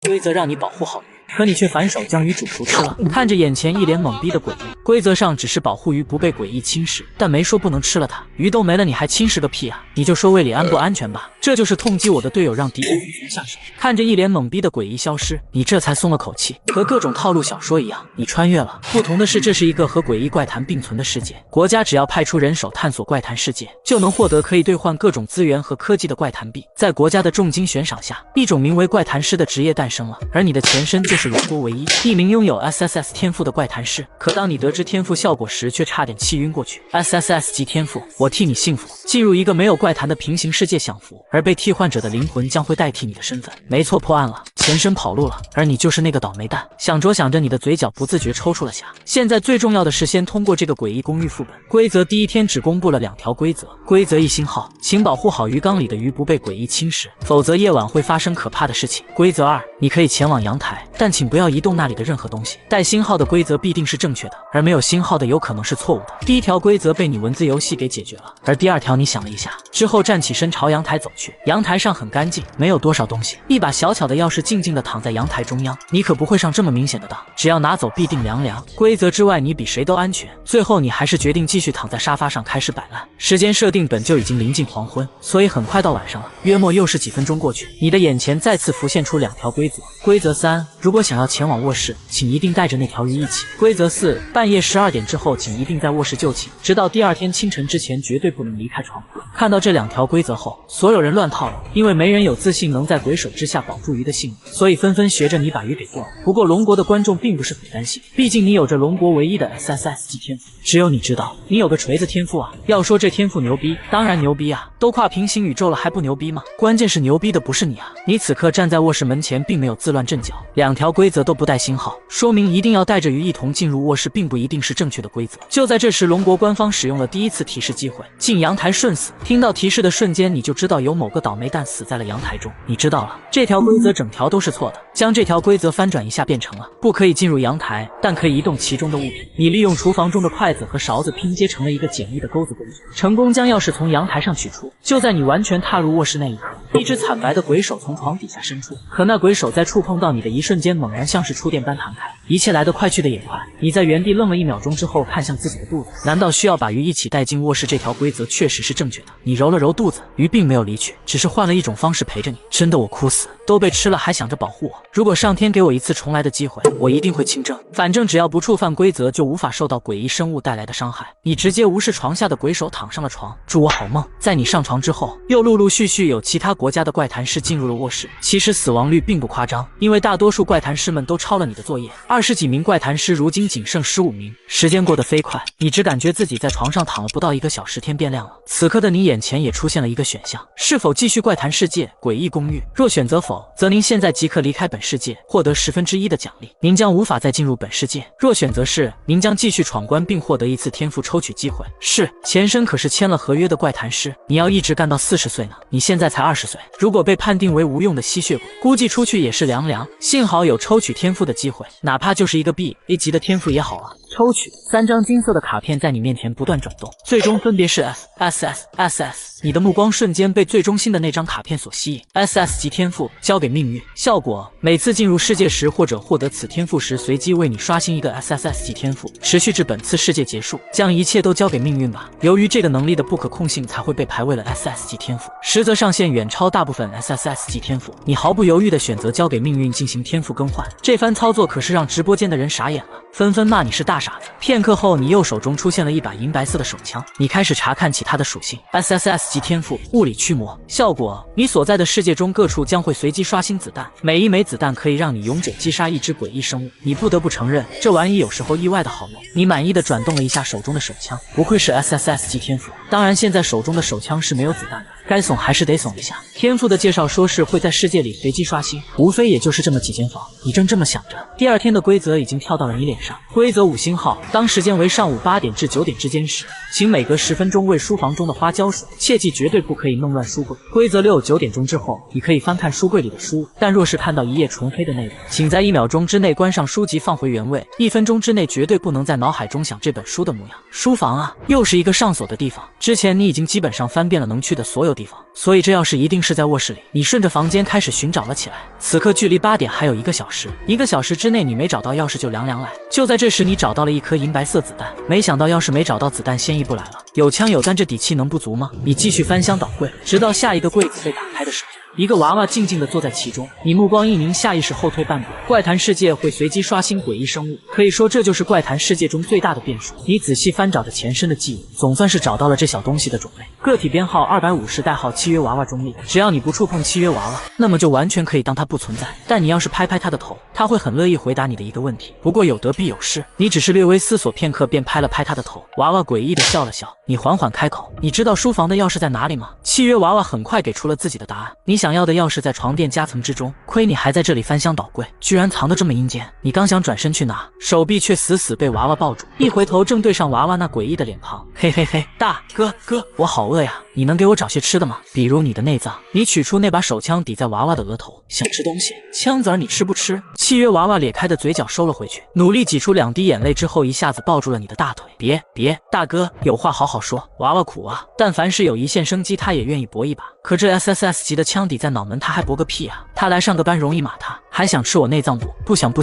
规则让你保护好鱼，可你却反手将鱼煮熟吃了。看着眼前一脸懵逼的诡异，规则上只是保护鱼不被诡异侵蚀，但没说不能吃了它。鱼都没了，你还侵蚀个屁啊！你就说胃里安不安全吧。这就是痛击我的队友，让敌人无从下手。看着一脸懵逼的诡异消失，你这才松了口气。和各种套路小说一样，你穿越了。不同的是，这是一个和诡异怪谈并存的世界。国家只要派出人手探索怪谈世界，就能获得可以兑换各种资源和科技的怪谈币。在国家的重金悬赏下，一种名为怪谈师的职业诞生了，而你的前身就是龙国唯一名拥有 SSS 天赋的怪谈师。可当你得知天赋效果时，却差点气晕过去。SSS 级天赋，我替你幸福，进入一个没有怪谈的平行世界享福，而被替换者的灵魂将会代替你的身份。没错，破案了，前身跑路了，而你就是那个倒霉蛋。想着想着，你的嘴角不自觉抽搐了下。现在最重要的是先通过这个诡异公寓副本。规则第一天只公布了2条规则。规则1星号，请保护好鱼缸里的鱼不被诡异侵蚀，否则夜晚会发生可怕的事情。规则2，你可以前往阳台，但请不要移动那里的任何东西。带星号的规则必定是正确的，而没有星号的有可能是错误的。第1条规则被你文字游戏给解决了，而第2条你想了一下之后站起身朝阳台走去。阳台上很干净，没有多少东西，一把小巧的钥匙静静地躺在阳台中央。你可不会上这么明显的当，只要拿走必定凉凉。规则之外你比谁都安全。最后你还是决定继续躺在沙发上开始摆烂。时间设定本就已经临近黄昏，所以很快到晚上了。约莫又是几分钟过去，你的眼前再次浮现出2条规则。规则3，如果想要前往卧室，请一定带着那条鱼一起。规则4，半夜12点之后请一定在卧室就寝，直到第2天清晨之前绝对不能离开床铺。看到这2条规则后，所有人乱套了，因为没人有自信能在鬼手之下保住鱼的性命，所以纷纷学着你把鱼给剁了。不过龙国的观众并不是很担心，毕竟你有着龙国唯一的 SSS 级天赋，只有你知道你有个锤子天赋啊。要说这天赋牛逼，当然牛逼啊，都跨平行宇宙了还不牛逼吗？关键是牛逼的不是你啊，你此刻站在卧室门前并没有自乱阵脚。2条规则都不带星号，说明一定要带着鱼一同进入卧室并不一定是正确的规则。就在这时，龙国官方使用了第1次提示机会，进阳台瞬死。听到提示的瞬间，你就知道有某个倒霉蛋死在了阳台中。你知道了，这条规则整条都是错的。将这条规则翻转一下变成了不可以进入阳台，但可以移动其中的物品。你利用厨房中的筷子和勺子拼接成了一个简易的钩子工具，成功将钥匙从阳台上取出。就在你完全踏入卧室那一刻，一只惨白的鬼手从床底下伸出，可那鬼手在触碰到你的一瞬间，猛然像是触电般弹开。一切来得快去得也快，你在原地愣了1秒钟之后，看向自己的肚子。难道需要把鱼一起带进卧室？这条规则确实是正确的。你揉了揉肚子，鱼并没有离去，只是换了一种方式陪着你。真的我哭死，都被吃了还想着保护我。如果上天给我一次重来的机会，我一定会清正。反正只要不触犯规则，就无法受到诡异生物带来的伤害。你直接无视床下的鬼手，躺上了床。祝我好梦。在你上床之后，又陆陆续续有其他国家的怪谈师进入了卧室。其实死亡率并不夸张，因为大多数怪谈师们都抄了你的作业。20几名怪谈师，如今仅剩15名。时间过得飞快，你只感觉自己在床上躺了不到1个小时，天变亮了。此刻的你眼前也出现了一个选项，是否继续怪谈世界诡异公寓？若选择否，则您现在即刻离开本世界，获得1/10的奖励，您将无法再进入本世界。若选择是，您将继续闯关并获得1次天赋抽取机会。是，前身可是签了合约的怪谈师，你要一直干到40岁呢，你现在才20岁。如果被判定为无用的吸血鬼，估计出去也是凉凉。幸好有抽取天赋的机会，哪怕就是一个 B、A 级的天赋也好啊。抽取3张金色的卡片在你面前不断转动，最终分别是 SS。你的目光瞬间被最中心的那张卡片所吸引。SS 级天赋交给命运，效果每次进入世界时或者获得此天赋时，随机为你刷新一个 SSS 级天赋，持续至本次世界结束。将一切都交给命运吧。由于这个能力的不可控性，才会被排为了 SS 级天赋，实则上限远超大部分 SSS 级天赋。你毫不犹豫地选择交给命运进行天赋更换，这番操作可是让直播间的人傻眼了，纷纷骂你是大傻子。片刻后，你右手中出现了一把银白色的手枪，你开始查看起它的属性。SSS 级天赋物理驱魔，效果你所在的世界中各处将会随机刷新子弹，每一枚子弹可以让你永久击杀一只诡异生物。你不得不承认，这玩意有时候意外的好用。你满意的转动了一下手中的手枪，不愧是 SSS 级天赋。当然，现在手中的手枪是没有子弹的，该怂还是得怂一下。天赋的介绍说是会在世界里随机刷新，无非也就是这么几间房。你正这么想着，第2天的规则已经跳到了你脸上。规则5星号，当时间为上午8点至9点之间时，请每隔10分钟为书房中的花浇水，切记绝对不可以弄乱书柜。规则6， 9点钟之后，你可以翻看书柜里的书，但若是看到一页纯黑的内容，请在1秒钟之内关上书籍放回原位，1分钟之内绝对不能在脑海中想这本书的模样。书房啊，又是一个上锁的地方。之前你已经基本上翻遍了能去的所有地方。地方，所以这钥匙一定是在卧室里。你顺着房间开始寻找了起来。此刻距离8点还有1个小时，1个小时之内你没找到钥匙就凉凉来。就在这时，你找到了一颗银白色子弹，没想到要是没找到子弹，先一步来了。有枪有弹，这底气能不足吗？你继续翻箱倒柜，直到下一个柜子被打开的时候。一个娃娃静静地坐在其中，你目光一凝，下意识后退半步。怪谈世界会随机刷新诡异生物，可以说这就是怪谈世界中最大的变数。你仔细翻找着前身的记忆，总算是找到了这小东西的种类。个体编号250，代号契约娃娃中立。只要你不触碰契约娃娃，那么就完全可以当它不存在。但你要是拍拍它的头，它会很乐意回答你的一个问题。不过有得必有失，你只是略微思索片刻，便拍了拍它的头。娃娃诡异地笑了笑，你缓缓开口：“你知道书房的钥匙在哪里吗？”契约娃娃很快给出了自己的答案。你想要的钥匙在床垫夹层之中，亏你还在这里翻箱倒柜，居然藏得这么阴间。你刚想转身去拿，手臂却死死被娃娃抱住，一回头正对上娃娃那诡异的脸庞。嘿嘿嘿，大哥，我好饿呀，你能给我找些吃的吗？比如你的内脏。你取出那把手枪抵在娃娃的额头，想吃东西？枪子儿你吃不吃？契约娃娃咧开的嘴角收了回去，努力挤出2滴眼泪之后，一下子抱住了你的大腿。别，大哥，有话好好说。娃娃苦啊，但凡是有一线生机，他也愿意搏一把。可这 SSS 级的枪抵在脑门，他还搏个屁啊！他来上个班容易码他，还想吃我内脏不想，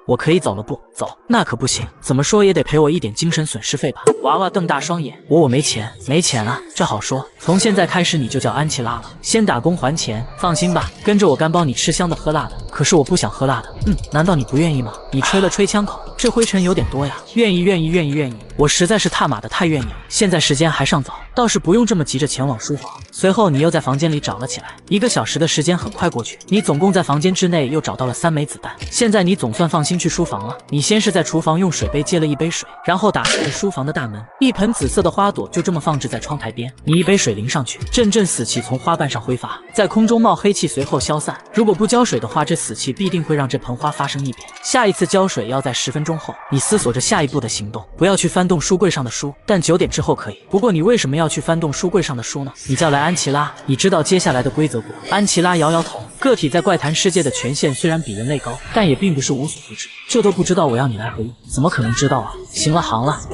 我可以走了不？走，那可不行，怎么说也得赔我一点精神损失费吧？娃娃瞪大双眼，我没钱啊，这好说，从现在开始你就叫安琪拉了，先打工还钱。放心吧，跟着我干包你吃香的喝辣的。可是我不想喝辣的。难道你不愿意吗？你吹了吹枪口，这灰尘有点多呀。愿意，我实在是他妈的太愿意了。现在时间还尚早，倒是不用这么急着前往书房。随后你又在房间里找了起来，1个小时的时间很快过去，你总共在房间之内又找到了3枚子弹。现在你总算放心去书房了。你先是在厨房用水杯接了一杯水，然后打开了书房的大门，一盆紫色的花朵就这么放置在窗台边。你一杯水淋上去，阵阵死气从花瓣上挥发，在空中冒黑气，随后消散。如果不浇水的话，这死气必定会让这盆花发生异变。下一次浇水要在10分钟后。你思索着下一步的行动，不要去翻动书柜上的书，但9点之后可以。不过你为什么要去翻动书柜上的书呢？你叫来安琪拉，你知道接下来的规则不？安琪拉摇摇头，个体在怪谈世界的权限虽然比人类高，但也并不是无所不知。这都不知道我要你来何意？怎么可能知道啊？行了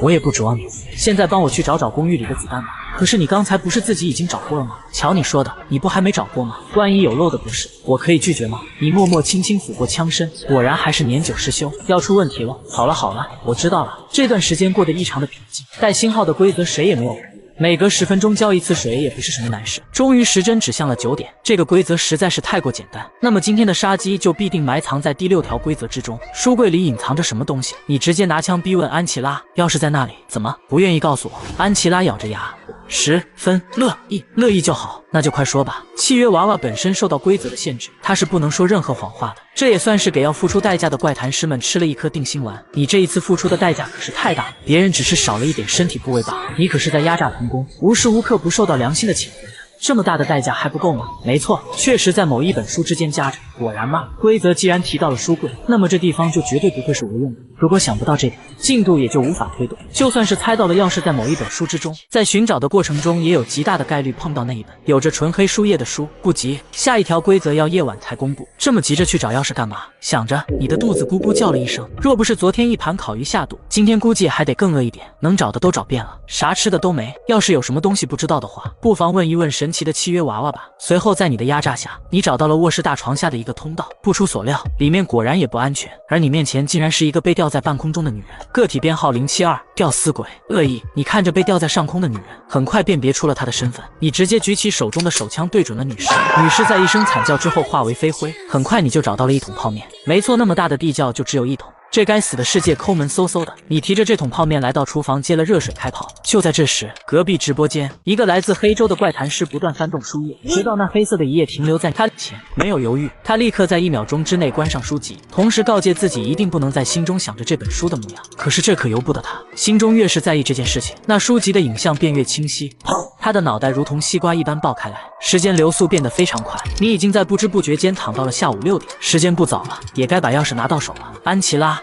我也不指望你，现在帮我去找公寓里的子弹吧。可是你刚才不是自己已经找过了吗？瞧你说的，你不还没找过吗？万一有漏的不是，我可以拒绝吗？你默默轻轻抚过枪身，果然还是年久失修，要出问题了。好了，我知道了。这段时间过得异常的平静，带星号的规则谁也没有改。每隔10分钟浇一次水也不是什么难事。终于时针指向了9点，这个规则实在是太过简单。那么今天的杀机就必定埋藏在第6条规则之中。书柜里隐藏着什么东西？你直接拿枪逼问安琪拉，钥匙在那里？怎么不愿意告诉我？安琪拉咬着牙，10分乐意就好，那就快说吧。契约娃娃本身受到规则的限制，它是不能说任何谎话的。这也算是给要付出代价的怪谈师们吃了一颗定心丸。你这一次付出的代价可是太大了，别人只是少了一点身体部位罢了，你可是在压榨童工，无时无刻不受到良心的谴责。这么大的代价还不够吗？没错，确实在某一本书之间夹着。果然嘛，规则既然提到了书柜，那么这地方就绝对不会是无用的。如果想不到这点，进度也就无法推动。就算是猜到了钥匙在某一本书之中，在寻找的过程中也有极大的概率碰到那一本有着纯黑书页的书。不急，下一条规则要夜晚才公布。这么急着去找钥匙干嘛？想着你的肚子咕咕叫了一声，若不是昨天一盘烤鱼下肚，今天估计还得更饿一点。能找的都找遍了，啥吃的都没。要是有什么东西不知道的话，不妨问一问神奇的契约娃娃吧。随后在你的压榨下，你找到了卧室大床下的一个通道。不出所料，里面果然也不安全，而你面前竟然是一个被吊在半空中的女人，个体编号072，吊死鬼。恶意，你看着被吊在上空的女人，很快辨别出了她的身份。你直接举起手中的手枪对准了女士，女士在一声惨叫之后化为飞灰。很快你就找到了一桶泡面，没错，那么大的地窖就只有一桶。这该死的世界抠门嗖嗖的，你提着这桶泡面来到厨房接了热水开泡。就在这时，隔壁直播间一个来自黑州的怪谈师不断翻动书页，直到那黑色的一页停留在他前，没有犹豫，他立刻在1秒钟之内关上书籍，同时告诫自己一定不能在心中想着这本书的模样。可是这可由不得他，心中越是在意这件事情，那书籍的影像便越清晰。他的脑袋如同西瓜一般爆开来，时间流速变得非常快，你已经在不知不觉间躺到了下午6点，时间不早了，也该把钥匙拿到手了。安琪拉，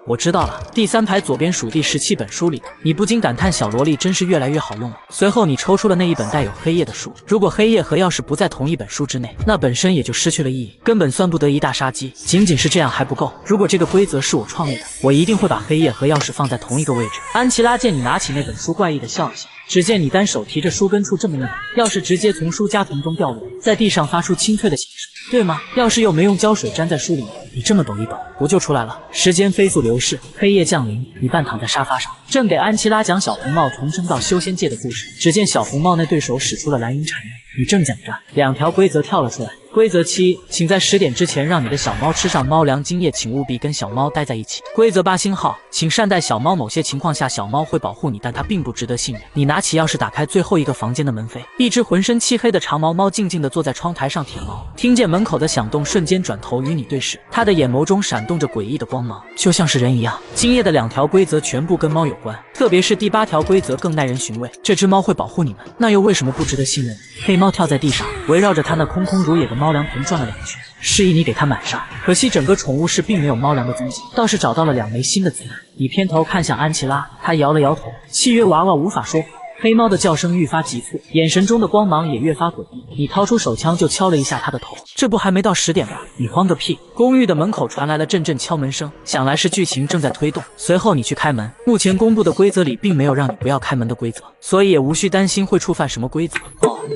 我知道了，第3排左边数第17本书里的。你不禁感叹小萝莉真是越来越好用了。随后你抽出了那一本带有黑页的书，如果黑页和钥匙不在同一本书之内，那本身也就失去了意义，根本算不得一大杀机。仅仅是这样还不够，如果这个规则是我创立的，我一定会把黑页和钥匙放在同一个位置。安琪拉见你拿起那本书，怪异的笑了笑。只见你单手提着书根处这么硬，要是直接从书夹层中掉落，在地上发出清脆的响声，对吗？要是又没用胶水粘在书里面，你这么抖一抖，不就出来了？时间飞速流逝，黑夜降临，你半躺在沙发上，正给安琪拉讲小红帽重生到修仙界的故事。只见小红帽那对手使出了蓝银缠人，你正讲着，2条规则跳了出来。规则7，请在10点之前让你的小猫吃上猫粮，今夜请务必跟小猫待在一起。规则8星号，请善待小猫，某些情况下小猫会保护你，但它并不值得信任。你拿起钥匙打开最后一个房间的门扉，一只浑身漆黑的长毛猫静静地坐在窗台上舔毛，听见门口的响动，瞬间转头与你对视，它的眼眸中闪动着诡异的光芒，就像是人一样。今夜的2条规则全部跟猫有关，特别是第8条规则更耐人寻味，这只猫会保护你们，那又为什么不值得信任？黑猫跳在地上，围绕着它那空空如也的猫粮盆转了2圈，示意你给它满上。可惜整个宠物室并没有猫粮的踪迹，倒是找到了2枚新的子弹。你偏头看向安琪拉，她摇了摇头，契约娃娃无法说谎。黑猫的叫声愈发急促，眼神中的光芒也越发诡异。你掏出手枪就敲了一下它的头，这不还没到10点吗？你慌个屁！公寓的门口传来了阵阵敲门声，想来是剧情正在推动。随后你去开门，目前公布的规则里并没有让你不要开门的规则，所以也无需担心会触犯什么规则。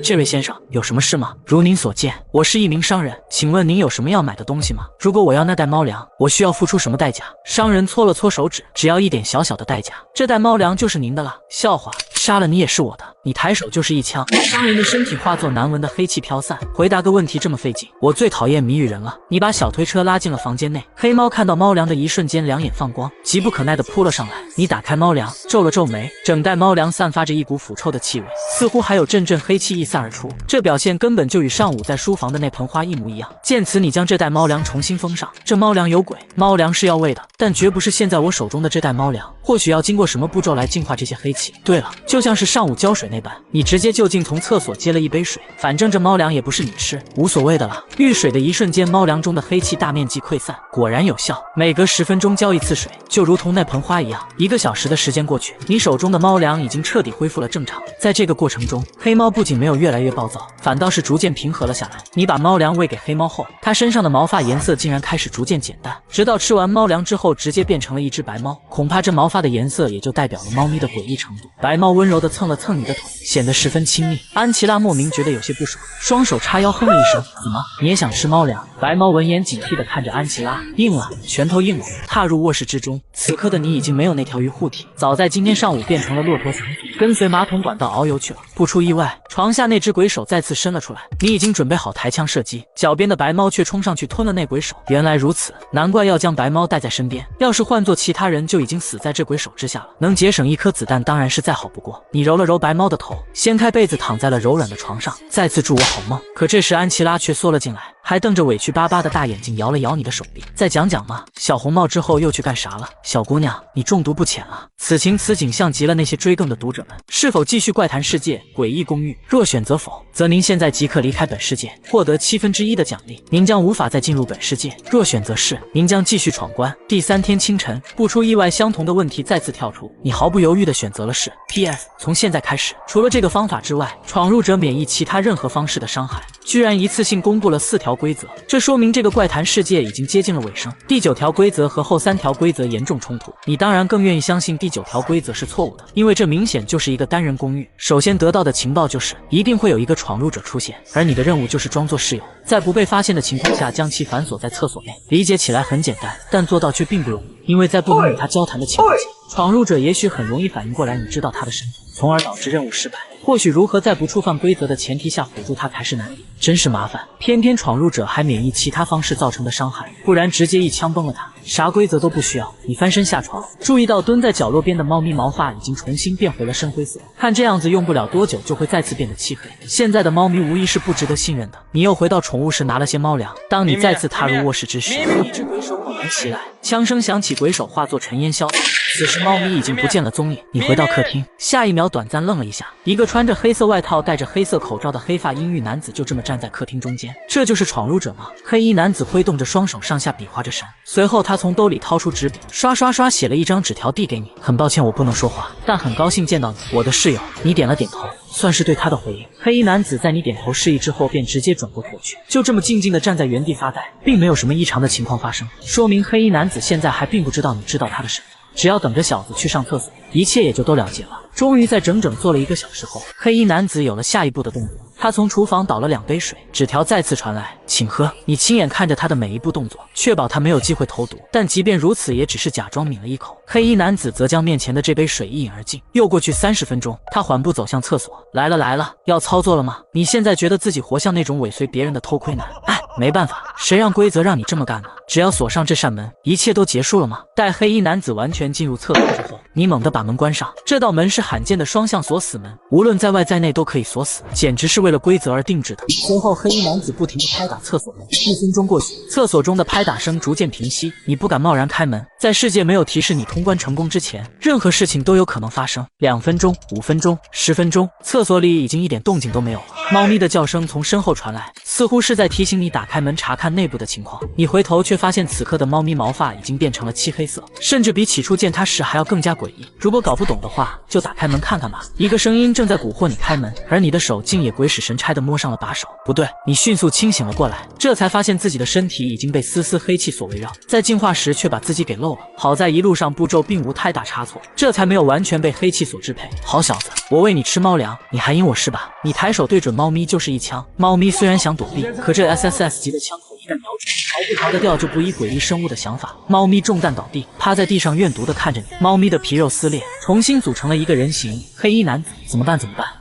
这位先生，有什么事吗？如您所见，我是一名商人，请问您有什么要买的东西吗？如果我要那袋猫粮，我需要付出什么代价？商人搓了搓手指，只要一点小小的代价，这袋猫粮就是您的了。笑话，杀了你也是我的。你抬手就是一枪，商人的身体化作难闻的黑气飘散。回答个问题这么费劲，我最讨厌谜语人了。你把小推车拉进了房间内，黑猫看到猫粮的一瞬间两眼放光，急不可耐地扑了上来。你打开猫粮，皱了皱眉，整袋猫粮散发着一股腐臭的气味，似乎还有阵阵黑气溢散而出，这表现根本就与上午在书房的那盆花一模一样。见此，你将这袋猫粮重新封上。这猫粮有鬼，猫粮是要喂的，但绝不是现在我手中的这袋猫粮，或许要经过什么步骤来净化这些黑气。对了，就像是上午浇水那般，你直接就近从厕所接了一杯水，反正这猫粮也不是你吃，无所谓的了。遇水的一瞬间，猫粮中的黑气大面积溃散，果然有效。每隔10分钟浇一次水，就如同那盆花一样。1个小时的时间过去，你手中的猫粮已经彻底恢复了正常。在这个过程中，黑猫不仅没有越来越暴躁，反倒是逐渐平和了下来。你把猫粮喂给黑猫后，它身上的毛发颜色竟然开始逐渐减淡，直到吃完猫粮之后，直接变成了一只白猫。恐怕这毛发的颜色也就代表了猫咪的诡异程度。白猫温柔地蹭了蹭你的腿，显得十分亲密。安琪拉莫名觉得有些不爽，双手叉腰哼了一声：“怎么，你也想吃猫粮？”白猫闻言警惕地看着安琪拉，硬了，拳头硬了，踏入卧室之中。此刻的你已经没有那条鱼护体，早在今天上午变成了骆驼祥子，跟随马桶管道遨游去了。不出意外，床下那只鬼手再次伸了出来，你已经准备好抬枪射击，脚边的白猫却冲上去吞了那鬼手。原来如此，难怪要将白猫带在身边，要是换做其他人就已经死在这鬼手之下了。能节省1颗子弹当然是再好不过。你揉了揉白猫的头，掀开被子躺在了柔软的床上，再次祝我好梦。可这时安琪拉却缩了进来，还瞪着委屈巴巴的大眼睛摇了摇你的手臂。再讲讲嘛，小红帽之后又去干啥了？小姑娘，你中毒不浅啊！此情此景像极了那些追更的读者们。是否继续怪谈世界诡异公寓？若选择否，则您现在即刻离开本世界，获得1/7的奖励，您将无法再进入本世界。若选择是，您将继续闯关。第3天清晨，不出意外，相同的问题再次跳出，你毫不犹豫地选择了是。PS， 从现在开始，除了这个方法之外，闯入者免疫其他任何方式的伤害。居然一次性公布了4条规则，这说明这个怪谈世界已经接近了尾声。第9条规则和后3条规则严重冲突，你当然更愿意相信第9条规则是错误的，因为这明显就是一个单人公寓。首先得到的情报就是一定会有一个闯入者出现，而你的任务就是装作室友，在不被发现的情况下将其反锁在厕所内。理解起来很简单，但做到却并不容易，因为在不能与他交谈的情况下，闯入者也许很容易反应过来你知道他的身份，从而导致任务失败。或许如何在不触犯规则的前提下辅助他才是难题，真是麻烦。偏偏闯入者还免疫其他方式造成的伤害，不然直接一枪崩了他，啥规则都不需要。你翻身下床，注意到蹲在角落边的猫咪毛发已经重新变回了深灰色，看这样子用不了多久就会再次变得漆黑。现在的猫咪无疑是不值得信任的。你又回到宠物室拿了些猫粮，当你再次踏入卧室之时，一只鬼手猛然袭来，枪声响起，鬼手化作尘烟消散。此时猫咪已经不见了踪影。你回到客厅，下一秒短暂愣了一下，一个穿着黑色外套戴着黑色口罩的黑发阴郁男子就这么站在客厅中间。这就是闯入者吗？黑衣男子挥动着双手上下比划着神，随后他从兜里掏出纸笔，刷刷刷写了一张纸条递给你。很抱歉我不能说话，但很高兴见到你，我的室友。你点了点头，算是对他的回应。黑衣男子在你点头示意之后便直接转过头去，就这么静静地站在原地发呆，并没有什么异常的情况发生，说明黑衣男子现在还并不知道你知道他的身份。只要等着小子去上厕所，一切也就都了结了。终于在整整做了1个小时后，黑衣男子有了下一步的动作。他从厨房倒了2杯水，纸条再次传来，请喝。你亲眼看着他的每一步动作，确保他没有机会投毒。但即便如此，也只是假装抿了一口。黑衣男子则将面前的这杯水一饮而尽。又过去30分钟，他缓步走向厕所。来了，要操作了吗？你现在觉得自己活像那种尾随别人的偷窥男？哎，没办法，谁让规则让你这么干呢？只要锁上这扇门，一切都结束了吗？待黑衣男子完全进入厕所之后，你猛地把门关上。这道门是罕见的双向锁死门，无论在外在内都可以锁死，简直是为了规则而定制的。随后，黑衣男子不停地拍打厕所门。1分钟过去，厕所中的拍打声逐渐平息。你不敢贸然开门，在世界没有提示你通关成功之前，任何事情都有可能发生。2分钟、5分钟、10分钟，厕所里已经一点动静都没有了。猫咪的叫声从身后传来，似乎是在提醒你打开门查看内部的情况。你回头却发现此刻的猫咪毛发已经变成了漆黑色，甚至比起初见它时还要更加诡异。如果搞不懂的话，就打开门看看吧。一个声音正在蛊惑你开门，而你的手竟也鬼使神差地摸上了把手。不对，你迅速清醒了过来，这才发现自己的身体已经被丝丝黑气所围绕，在进化时却把自己给漏了。好在一路上步骤并无太大差错，这才没有完全被黑气所支配。好小子，我喂你吃猫粮，你还阴我是吧？你抬手对准猫咪就是一枪，猫咪虽然想躲避，可这 SSS 级的枪口一旦瞄准，逃不逃得掉就不依诡异生物的想法。猫咪中弹倒地，趴在地上怨毒地看着你。猫咪的皮肉撕裂，重新组成了一个人形。黑衣男子，怎么办？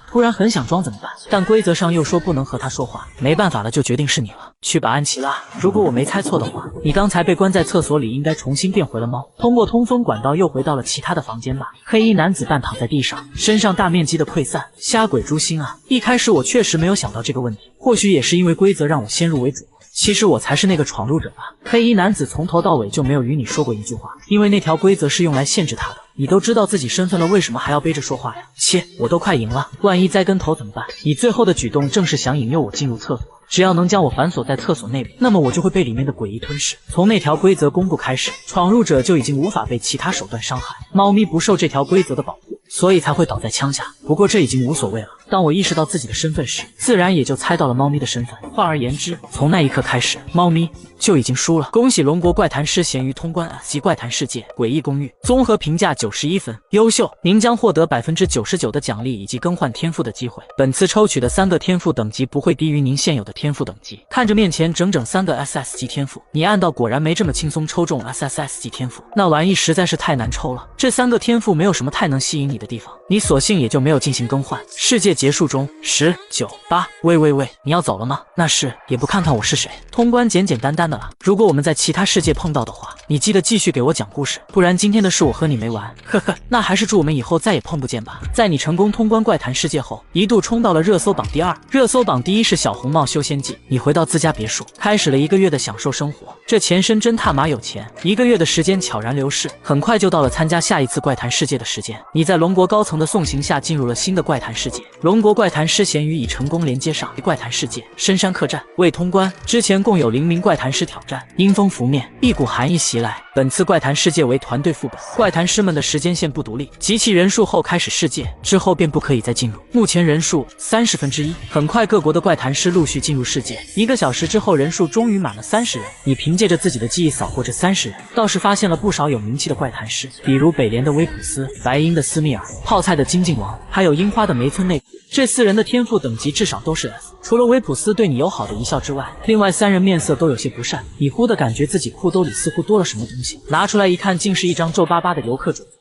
突然很想装怎么办？但规则上又说不能和他说话，没办法了，就决定是你了。去吧，安琪拉。如果我没猜错的话，你刚才被关在厕所里，应该重新变回了猫，通过通风管道又回到了其他的房间吧。黑衣男子半躺在地上，身上大面积的溃散。瞎鬼诛心啊！一开始我确实没有想到这个问题，或许也是因为规则让我先入为主。其实我才是那个闯入者吧。黑衣男子从头到尾就没有与你说过一句话，因为那条规则是用来限制他的。你都知道自己身份了，为什么还要背着说话呀？切，我都快赢了，万一栽跟头怎么办？你最后的举动正是想引诱我进入厕所，只要能将我反锁在厕所内部，那么我就会被里面的诡异吞噬。从那条规则公布开始，闯入者就已经无法被其他手段伤害。猫咪不受这条规则的保护，所以才会倒在枪下。不过这已经无所谓了。当我意识到自己的身份时，自然也就猜到了猫咪的身份。换而言之，从那一刻开始，猫咪就已经输了。恭喜龙国怪谈师咸鱼通关 S 级怪谈世界诡异公寓，综合评价91分，优秀。您将获得99%的奖励以及更换天赋的机会。本次抽取的3个天赋等级不会低于您现有的天赋等级。看着面前整整3个 SS 级天赋，你暗道果然没这么轻松抽中 SSS 级天赋，那玩意实在是太难抽了。这3个天赋没有什么太能吸引你的地方，你索性也就没有进行更换。世界结束中，10、9、8，喂，你要走了吗？那是，也不看看我是谁。通关简简单单的了。如果我们在其他世界碰到的话，你记得继续给我讲故事，不然今天的事我和你没完。呵呵，那还是祝我们以后再也碰不见吧。在你成功通关怪谈世界后，一度冲到了热搜榜第2，热搜榜第1是小红帽修仙记。你回到自家别墅，开始了1个月的享受生活。这前身真他妈有钱，1个月的时间悄然流逝，很快就到了参加下一次怪谈世界的时间。你在龙国高层的送行下进入了新的怪谈世界。龙国怪谈师咸鱼已成功连接上怪谈世界深山客栈。未通关之前共有0名怪谈师挑战，阴风拂面，一股寒意袭来。本次怪谈世界为团队副本，怪谈师们的时间线不独立，集齐人数后开始世界，之后便不可以再进入。目前人数1/30，很快各国的怪谈师陆续进入世界。1个小时之后，人数终于满了30人。你凭借着自己的记忆扫过这30人，倒是发现了不少有名气的怪谈师，比如北联的威普斯、白银的斯密尔、泡菜的金靖王，还有樱花的梅村内。这4人的天赋等级至少都是 S， 除了威普斯对你友好的一笑之外，另外3人面色都有些不善。你忽地感觉自己裤兜里似乎多了什么东西，拿出来一看，竟是一张皱巴巴的游客准则。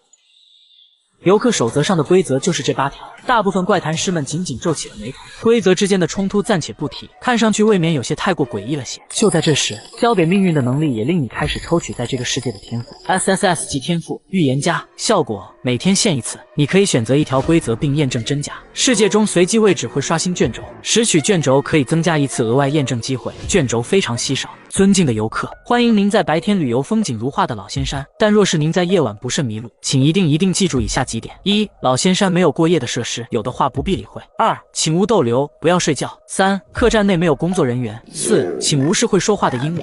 游客守则上的规则就是这8条，大部分怪谈师们紧紧皱起了眉头。规则之间的冲突暂且不提，看上去未免有些太过诡异了些。就在这时，交给命运的能力也令你开始抽取在这个世界的天赋。SSS 级天赋预言家，效果每天限1次，你可以选择1条规则并验证真假。世界中随机位置会刷新卷轴，拾取卷轴可以增加1次额外验证机会，卷轴非常稀少。尊敬的游客，欢迎您在白天旅游风景如画的老仙山，但若是您在夜晚不慎迷路，请一定记住以下几点：1. 老仙山没有过夜的设施，有的话不必理会。2. 请勿逗留，不要睡觉。3. 客栈内没有工作人员。4. 请无视会说话的鹦鹉。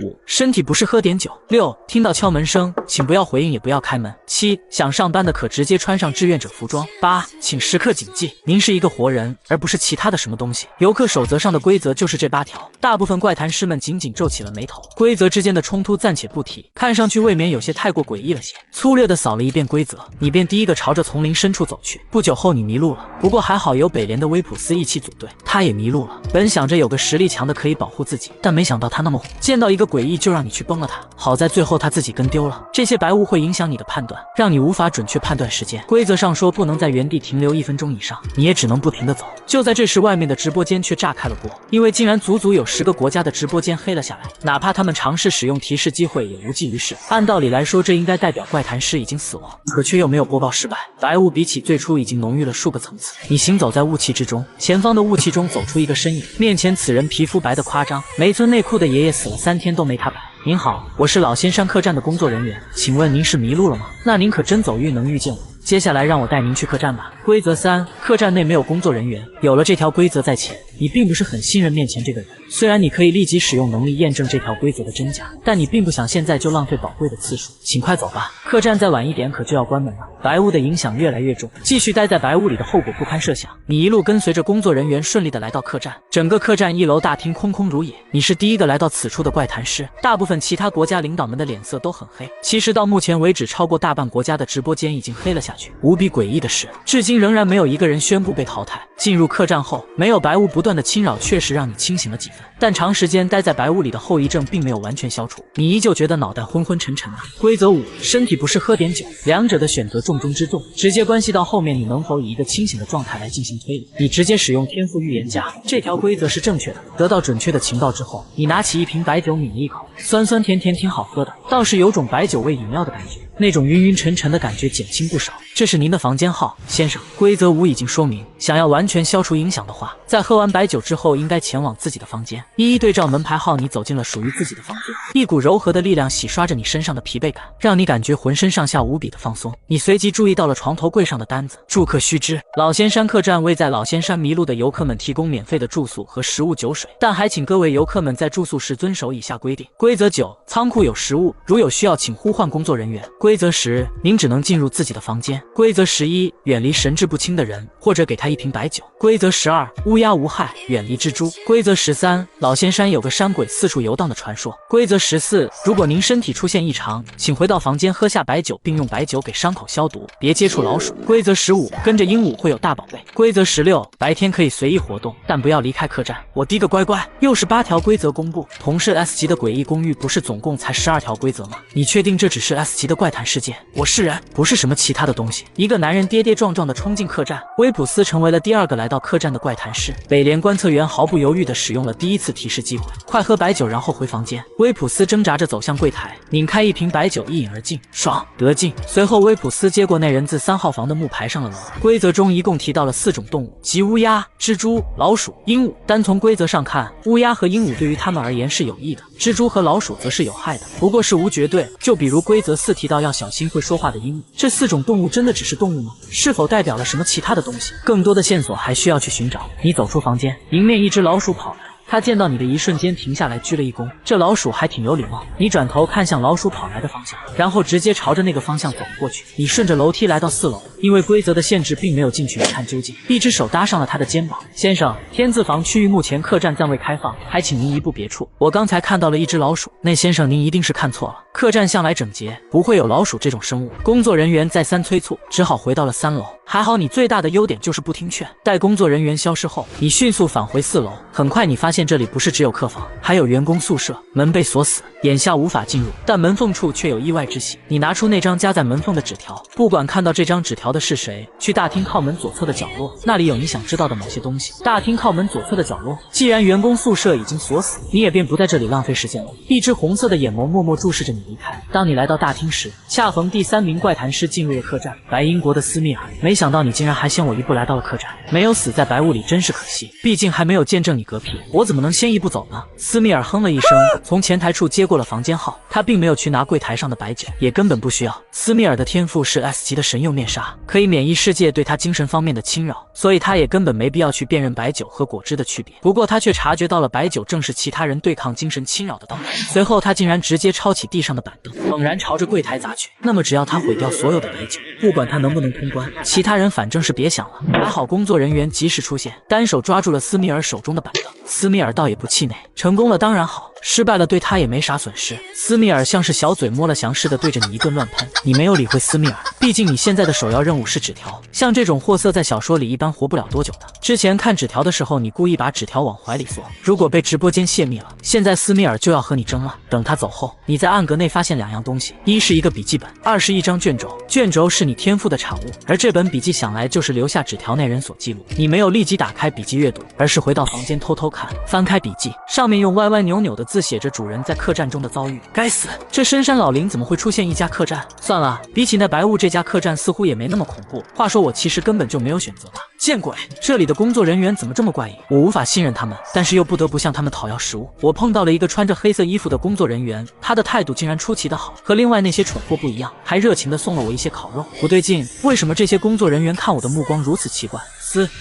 5. 身体不适喝点酒。6. 听到敲门声，请不要回应也不要开门。7. 想上班的可直接穿上志愿者服装。8. 请时刻谨记，您是一个活人，而不是其他的什么东西。游客守则上的规则就是这8条。大部分怪谈师们紧紧皱起了眉头，规则之间的冲突暂且不提，看上去未免有些太过诡异了些。粗略地扫了一遍规则，你便第一个朝着丛林深处走去。不久后你迷路了，不过还好有北联的威普斯一起组队，他也迷路了。本想着有个实力强的可以保护自己，但没想到他那么虎，见到一个诡异就让你去崩了他。好在最后他自己跟丢了。这些白雾会影响你的判断，让你无法准确判断时间。规则上说不能在原地停留1分钟以上，你也只能不停地走。就在这时，外面的直播间却炸开了锅，因为竟然足足有10个国家的直播间黑了下来，哪怕他们尝试使用提示机会也无济于事。按道理来说，这应该代表怪谈师已经死亡，可却又没有播报失败。白雾比起最初已经浓郁了数个层次。你行走在雾气之中，前方的雾气中走出一个身影，面前此人皮肤白得夸张，没村内裤的爷爷死了3天都没他白。您好，我是老仙山客栈的工作人员，请问您是迷路了吗？那您可真走运能遇见我。接下来让我带您去客栈吧。规则3：客栈内没有工作人员。有了这条规则在前，你并不是很信任面前这个人。虽然你可以立即使用能力验证这条规则的真假，但你并不想现在就浪费宝贵的次数。请快走吧，客栈再晚一点可就要关门了。白雾的影响越来越重，继续待在白雾里的后果不堪设想。你一路跟随着工作人员顺利的来到客栈，整个客栈1楼大厅空空如也。你是第一个来到此处的怪谈师，大部分其他国家领导们的脸色都很黑。其实到目前为止，超过大半国家的直播间已经黑了下去。无比诡异的是，至今仍然没有一个人宣布被淘汰。进入客栈后，没有白雾不断的侵扰，确实让你清醒了几分，但长时间待在白雾里的后遗症并没有完全消除，你依旧觉得脑袋昏昏沉沉的。规则5：身体不适喝点酒。两者的选择重中之重，直接关系到后面你能否以一个清醒的状态来进行推理。你直接使用天赋预言家，这条规则是正确的。得到准确的情报之后，你拿起一瓶白酒抿了一口，酸酸甜甜挺好喝的，倒是有种白酒味饮料的感觉，那种晕晕沉沉的感觉减轻不少。这是您的房间号，先生。规则5已经说明，想要完全消除影响的话，在喝完白酒之后应该前往自己的房间，一一对照门牌号，你走进了属于自己的房间。一股柔和的力量洗刷着你身上的疲惫感，让你感觉浑身上下无比的放松。你随即注意到了床头柜上的单子，住客须知，老仙山客栈为在老仙山迷路的游客们提供免费的住宿和食物酒水，但还请各位游客们在住宿时遵守以下规定。规则9：仓库有食物，如有需要请呼唤工作人员。规则10：您只能进入自己的房间。规则11：远离神志不清的人，或者给他一瓶白酒。规则12：乌鸦无害，远离蜘蛛。规则13：老仙山有个山鬼四处游荡的传说。规则14：如果您身体出现异常，请回到房间喝下白酒，并用白酒给伤口消毒，别接触老鼠。规则15：跟着鹦鹉会有大宝贝。规则16：白天可以随意活动，但不要离开客栈。我滴个乖乖，又是8条规则公布。同是 S 级的诡异公寓不是总共才12条规则吗？你确定这只是 S 级的怪谈事件？我是人，不是什么其他的东西。一个男人跌跌撞撞地冲进客栈，威普斯成为了第2个来到客栈的怪谈师。北联观测员毫不犹豫地使用了第1次提示机会，快喝白酒然后回房间。威普斯挣扎着走向柜台，拧开一瓶白酒一饮而尽，爽，得劲。随后威普斯接过那人自3号房的木牌上了楼。规则中一共提到了4种动物，即乌鸦、蜘蛛、老鼠、鹦鹉。单从规则上看，乌鸦和鹦鹉对于他们而言是有益的，蜘蛛和老鼠则是有害的，不过是无绝对。就比如规则4提到要小心会说话的鹦鹉，这4种动物真的只是动物吗？是否代表了什么其他的东西？更多的线索还需要去寻找。你走出房间，迎面一只老鼠跑来，他见到你的一瞬间停下来鞠了一躬，这老鼠还挺有礼貌。你转头看向老鼠跑来的方向，然后直接朝着那个方向走了过去。你顺着楼梯来到4楼，因为规则的限制并没有进去一探究竟，一只手搭上了他的肩膀。先生，天字房区域目前客栈暂未开放，还请您移步别处。我刚才看到了一只老鼠。那先生您一定是看错了，客栈向来整洁，不会有老鼠这种生物。工作人员再三催促，只好回到了3楼。还好你最大的优点就是不听劝。待工作人员消失后，你迅速返回4楼。很快你发现这里不是只有客房，还有员工宿舍，门被锁死，眼下无法进入，但门缝处却有意外之喜。你拿出那张夹在门缝的纸条，不管看到这张纸条的是谁，去大厅靠门左侧的角落，那里有你想知道的某些东西。大厅靠门左侧的角落，既然员工宿舍已经锁死，你也便不在这里浪费时间了。一只红色的眼眸默默注视着你离开。当你来到大厅时，恰逢第3名怪谈师进入了客栈，白英国的斯密尔。没没想到你竟然还先我一步来到了客栈，没有死在白雾里真是可惜，毕竟还没有见证你嗝屁，我怎么能先一步走呢？斯密尔哼了一声，从前台处接过了房间号，他并没有去拿柜台上的白酒，也根本不需要。斯密尔的天赋是 S 级的神用面纱，可以免疫世界对他精神方面的侵扰，所以他也根本没必要去辨认白酒和果汁的区别。不过他却察觉到了白酒正是其他人对抗精神侵扰的道具，随后他竟然直接抄起地上的板凳，猛然朝着柜台砸去。那么只要他毁掉所有的白酒，不管他能不能通关，其他人反正是别想了。还好工作人员及时出现，单手抓住了斯密尔手中的板凳。斯密尔倒也不气馁，成功了当然好，失败了对他也没啥损失。斯密尔像是小嘴摸了翔似的对着你一顿乱喷，你没有理会斯密尔，毕竟你现在的首要任务是纸条，像这种货色在小说里一般活不了多久的。之前看纸条的时候，你故意把纸条往怀里缩，如果被直播间泄密了，现在斯密尔就要和你争了。等他走后，你在暗格内发现2样东西，一是一个笔记本，二是一张卷轴。卷轴是你天赋的产物，而这本笔记想来就是留下纸条那人所记录。你没有立即打开笔记阅读，而是回到房间偷偷看，翻开笔记，上面用歪歪扭扭的字写着主人在客栈中的遭遇。该死，这深山老林怎么会出现一家客栈？算了，比起那白雾，这家客栈似乎也没那么恐怖。话说我其实根本就没有选择吧。见鬼，这里的工作人员怎么这么怪异？我无法信任他们，但是又不得不向他们讨要食物。我碰到了一个穿着黑色衣服的工作人员，他的态度竟然出奇的好，和另外那些蠢货不一样，还热情的送了我一些烤肉。不对劲，为什么这些工作人员看我的目光如此奇怪？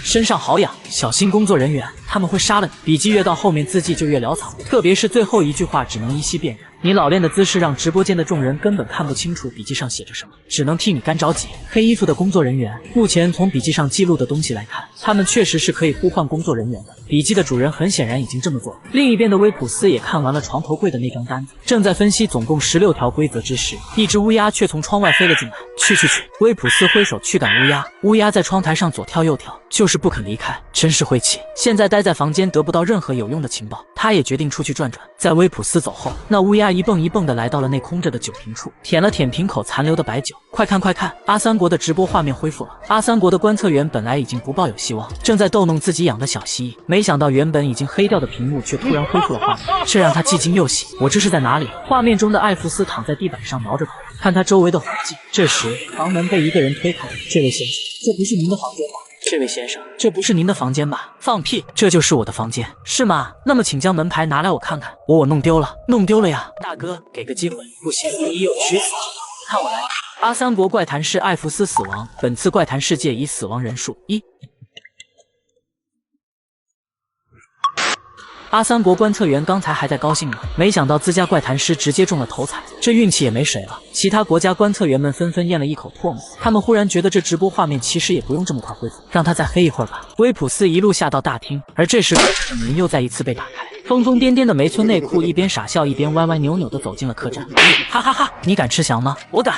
身上好痒，小心工作人员，他们会杀了你。笔记越到后面字迹就越潦草，特别是最后一句话只能依稀辨认。你老练的姿势让直播间的众人根本看不清楚笔记上写着什么，只能替你干着急。黑衣服的工作人员，目前从笔记上记录的东西来看，他们确实是可以呼唤工作人员的。笔记的主人很显然已经这么做了。另一边的威普斯也看完了床头柜的那张单子，正在分析总共16条规则之时，一只乌鸦却从窗外飞了进来。去！威普斯挥手驱赶乌鸦，乌鸦在窗台上左跳右跳，就是不肯离开，真是晦气。现在待在房间得不到任何有用的情报，他也决定出去转转。在威普斯走后，那乌鸦一蹦一蹦的来到了那空着的酒瓶处，舔了舔瓶口残留的白酒。快看，阿三国的直播画面恢复了。阿三国的观测员本来已经不抱有希望，正在逗弄自己养的小蜥蜴，没想到原本已经黑掉的屏幕却突然恢复了画面，这让他既惊又喜。我这是在哪里？画面中的艾弗斯躺在地板上挠着头，看他周围的环境。这时房门被一个人推开，这位先生，这不是您的房间吧？这位先生，这不是您的房间吧？放屁，这就是我的房间，是吗？那么请将门牌拿来我看看。我弄丢了呀！大哥，给个机会。不行，你有取死，看我来。阿三国怪谈师艾弗斯死亡，本次怪谈世界已死亡人数1。阿三国观测员刚才还在高兴呢，没想到自家怪谈师直接中了头彩，这运气也没谁了。其他国家观测员们纷纷咽了一口唾沫，他们忽然觉得这直播画面其实也不用这么快恢复，让他再黑一会儿吧。威普斯一路下到大厅，而这时客栈的门又再一次被打开。疯疯癫癫的梅村内裤一边傻笑一边歪歪扭扭地走进了客栈。哈哈哈！你敢吃翔吗？我敢！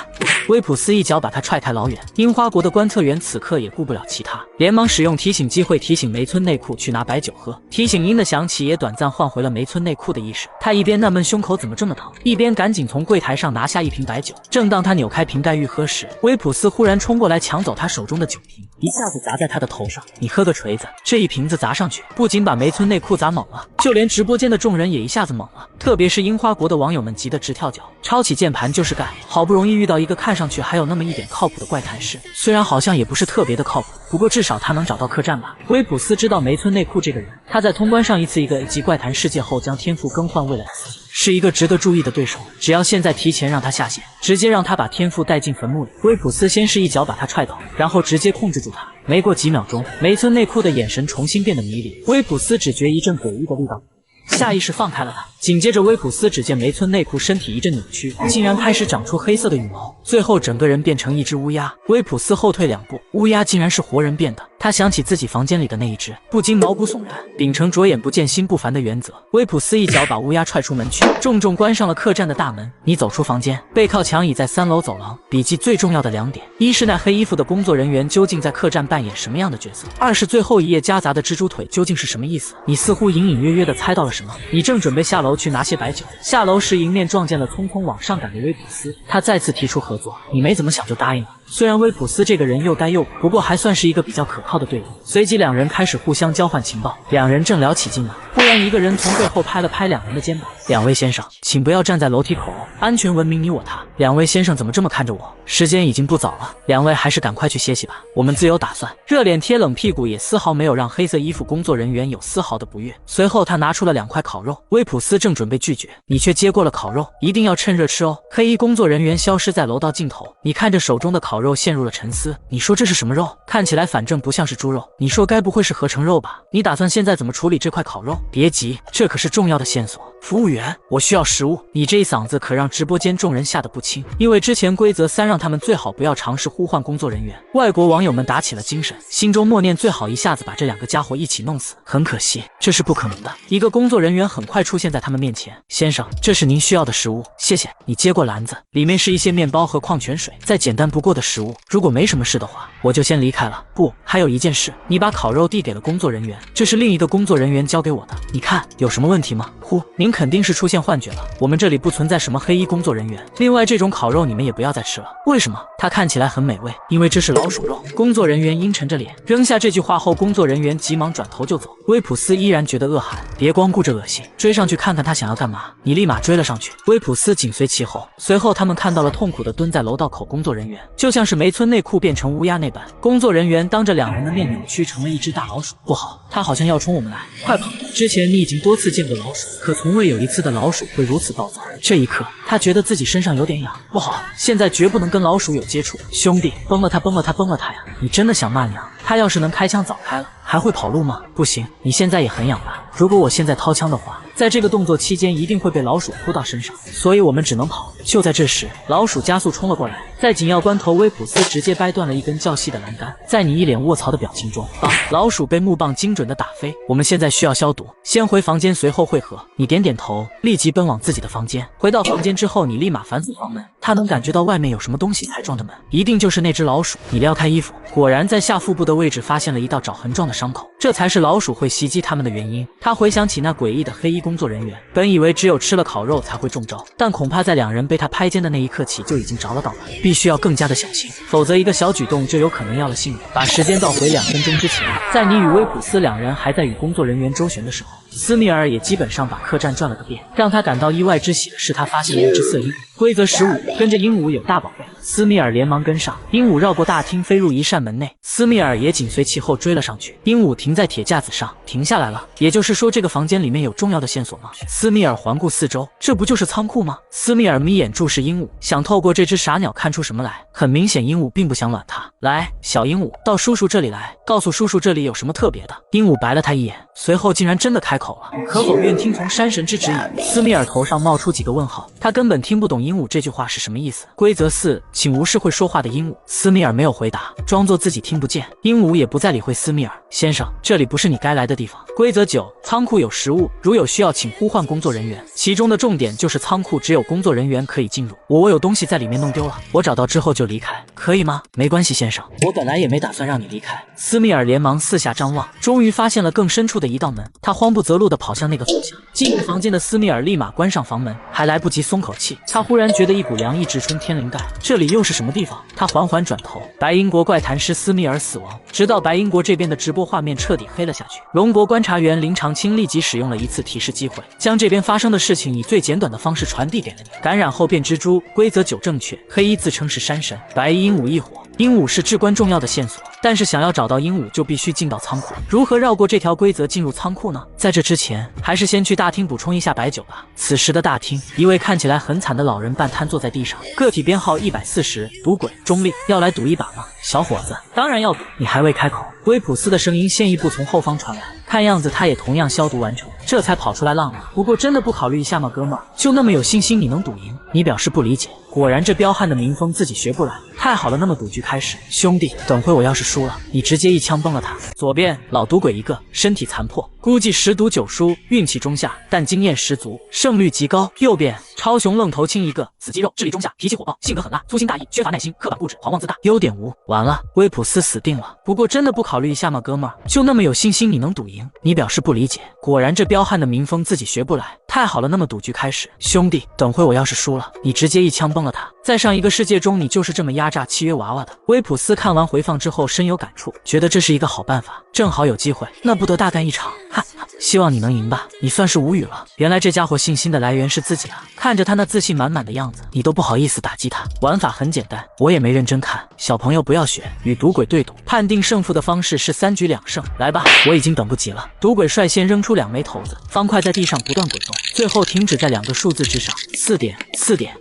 威普斯一脚把他踹开老远。樱花国的观测员此刻也顾不了其他，连忙使用提醒机会提醒梅村内裤去拿白酒喝。提醒音的响起也短暂唤回了梅村内裤的意识。他一边纳闷胸口怎么这么疼，一边赶紧从柜台上拿下一瓶白酒。正当他扭开瓶盖欲喝时，威普斯忽然冲过来抢走他手中的酒瓶，一下子砸在他的头上。你喝个锤子！这一瓶子砸上去，不仅把梅村内裤砸懵了，就连直播间的众人也一下子懵了，特别是樱花国的网友们急得直跳脚，抄起键盘就是干。好不容易遇到一个看上去还有那么一点靠谱的怪谈师，虽然好像也不是特别的靠谱，不过至少他能找到客栈吧。威普斯知道梅村内裤这个人，他在通关上一次一个级怪谈世界后将天赋更换为了 S 级，是一个值得注意的对手。只要现在提前让他下线，直接让他把天赋带进坟墓里。威普斯先是一脚把他踹倒，然后直接控制住他。没过几秒钟，梅村内裤的眼神重新变得迷离，威普斯只觉一阵诡异的力道，下意识放开了他。紧接着威普斯只见梅村内裤身体一阵扭曲，竟然开始长出黑色的羽毛，最后整个人变成一只乌鸦。威普斯后退2步，乌鸦竟然是活人变的。他想起自己房间里的那一只，不禁毛骨悚然。秉承着眼不见心不烦的原则，威普斯一脚把乌鸦踹出门去，重重关上了客栈的大门。你走出房间，背靠墙倚在3楼走廊。笔记最重要的2点：一是那黑衣服的工作人员究竟在客栈扮演什么样的角色；二是最后一页夹杂的蜘蛛腿究竟是什么意思。你似乎隐隐约约地猜到了什么。你正准备下楼去拿些白酒，下楼时迎面撞见了匆匆往上赶的威普斯。他再次提出合作，你没怎么想就答应了。虽然威普斯这个人又呆又苦，不过还算是一个比较可靠的队友。随即两人开始互相交换情报，两人正聊起劲来，忽然一个人从背后拍了拍两人的肩膀：“两位先生，请不要站在楼梯口哦，安全文明你我他。”两位先生怎么这么看着我？时间已经不早了，两位还是赶快去歇息吧，我们自有打算。热脸贴冷屁股也丝毫没有让黑色衣服工作人员有丝毫的不悦。随后他拿出了2块烤肉，威普斯正准备拒绝，你却接过了烤肉，一定要趁热吃哦。黑衣工作人员消失在楼道尽头，你看着手中的烤肉陷入了沉思。你说这是什么肉？看起来反正不像是猪肉，你说该不会是合成肉吧？你打算现在怎么处理这块烤肉？别急，这可是重要的线索。服务员，我需要食物。你这一嗓子可让直播间众人吓得不轻，因为之前规则3让他们最好不要尝试呼唤工作人员。外国网友们打起了精神，心中默念最好一下子把这2个家伙一起弄死。很可惜，这是不可能的。一个工作人员很快出现在他们面前。先生，这是您需要的食物，谢谢。你接过篮子，里面是一些面包和矿泉水，再简单不过的食物。如果没什么事的话，我就先离开了。不，还有一件事，你把烤肉递给了工作人员，这是另一个工作人员交给我的。你看有什么问题吗？您肯定是出现幻觉了，我们这里不存在什么黑衣工作人员。另外，这种烤肉你们也不要再吃了。为什么？它看起来很美味，因为这是老鼠肉。工作人员阴沉着脸，扔下这句话后，工作人员急忙转头就走。威普斯依然觉得恶寒，别光顾着恶心，追上去看看他想要干嘛。你立马追了上去，威普斯紧随其后。随后他们看到了痛苦的蹲在楼道口工作人员，就像是梅村内裤变成乌鸦那般。工作人员当着两人的面扭曲成了一只大老鼠。不好，他好像要冲我们来，快跑！之前你已经多次见过老鼠，可从未有一次的老鼠会如此暴躁。这一刻，他觉得自己身上有点痒。不好，现在绝不能跟老鼠有接触。兄弟，崩了他，崩了他，崩了他呀！你真的想骂娘？他要是能开枪早开了，还会跑路吗？不行，你现在也很痒吧？如果我现在掏枪的话，在这个动作期间一定会被老鼠扑到身上，所以我们只能跑。就在这时，老鼠加速冲了过来，在紧要关头，威普斯直接掰断了一根较细的栏杆。在你一脸卧槽的表情中，老鼠被木棒精准的打飞。我们现在需要消毒，先回房间，随后会合。你点点头，立即奔往自己的房间。回到房间之后，你立马反锁房门。他能感觉到外面有什么东西才撞的门，一定就是那只老鼠。你撩开衣服，果然在下腹部的位置发现了一道爪痕状的伤口，这才是老鼠会袭击他们的原因。他回想起那诡异的黑衣工作人员，本以为只有吃了烤肉才会中招，但恐怕在两人被他拍肩的那一刻起就已经着了道了，必须要更加的小心，否则一个小举动就有可能要了性命。把时间倒回2分钟之前，在你与威普斯两人还在与工作人员周旋的时候，斯密尔也基本上把客栈转了个遍。让他感到意外之喜的是，他发现了一只色鹦鹉，规则15，跟着鹦鹉有大宝贝。斯密尔连忙跟上，鹦鹉绕过大厅飞入一扇门内，斯密尔也紧随其后追了上去。鹦鹉停在铁架子上，停下来了。也就是说，这个房间里面有重要的线索吗？斯密尔环顾四周，这不就是仓库吗？斯密尔眯眼注视鹦鹉，想透过这只傻鸟看出什么来。很明显，鹦鹉并不想卵他。来，小鹦鹉，到叔叔这里来，告诉叔叔这里有什么特别的。鹦鹉白了他一眼，随后竟然真的开口了：可否愿听从山神之指引？斯密尔头上冒出几个问号，他根本听不懂鹦鹉这句话是什么意思。规则4，请无视会说话的鹦鹉。斯密尔没有回答，装作自己听不见。鹦鹉也不再理会斯密尔。先生，这里不是你该来的地方。规则9，仓库有食物，如有需要请呼唤工作人员，其中的重点就是仓库只有工作人员可以进入。我有东西在里面弄丢了，我找到之后就离开，可以吗？没关系，先生，我本来也没打算让你离开。斯密尔连忙四下张望，终于发现了更深处的一道门，他慌不择路地跑向那个方向。进入房间的斯密尔立马关上房门，还来不及松口气，他忽然觉得一股凉意直冲天灵盖，这里又是什么地方？他缓缓转头，白银国怪谈师斯密尔死亡，直到白银国这边的直播画面彻底黑了下去。龙国观察员林长青立即使用了一次提示机会，将这边发生的事情以最简短的方式传递给了你。感染后变蜘蛛，规则9正确，黑衣自称是山神，白衣鹦鹉一伙。鹦鹉是至关重要的线索，但是想要找到鹦鹉就必须进到仓库。如何绕过这条规则进入仓库呢？在这之前，还是先去大厅补充一下白酒吧。此时的大厅，一位看起来很惨的老人半瘫坐在地上，个体编号140，赌鬼，中立，要来赌一把吗？小伙子，当然要赌。你还未开口，威普斯的声音先一步从后方传来，看样子他也同样消毒完成，这才跑出来浪了。不过真的不考虑一下吗，哥们儿？就那么有信心你能赌赢？你表示不理解。果然这彪悍的民风自己学不来，太好了，那么赌局开始。兄弟，等会我要是输了，你直接一枪崩了他。左边老赌鬼一个，身体残破，估计10赌9输，运气中下，但经验十足，胜率极高。右边超雄愣头青一个，死肌肉，智力中下，脾气火爆，性格狠辣，粗心大意，缺乏耐心，刻板固执，狂妄自大，优点无。完了，威普斯死定了。不过真的不考虑一下吗，哥们儿？就那么有信心你能赌赢？你表示不理解。果然这彪悍的民风自己学不来，太好了，那么赌局开始。兄弟，等会我要是输了，你直接一枪崩了了他。在上一个世界中，你就是这么压榨契约娃娃的。威普斯看完回放之后深有感触，觉得这是一个好办法，正好有机会，那不得大干一场。哈哈，希望你能赢吧。你算是无语了，原来这家伙信心的来源是自己啊！看着他那自信满满的样子，你都不好意思打击他。玩法很简单，我也没认真看，小朋友不要学。与赌鬼对赌，判定胜负的方式是3局2胜。来吧，我已经等不及了。赌鬼率先扔出2枚骰子，方块在地上不断滚动，最后停止在2个数字之上。4点，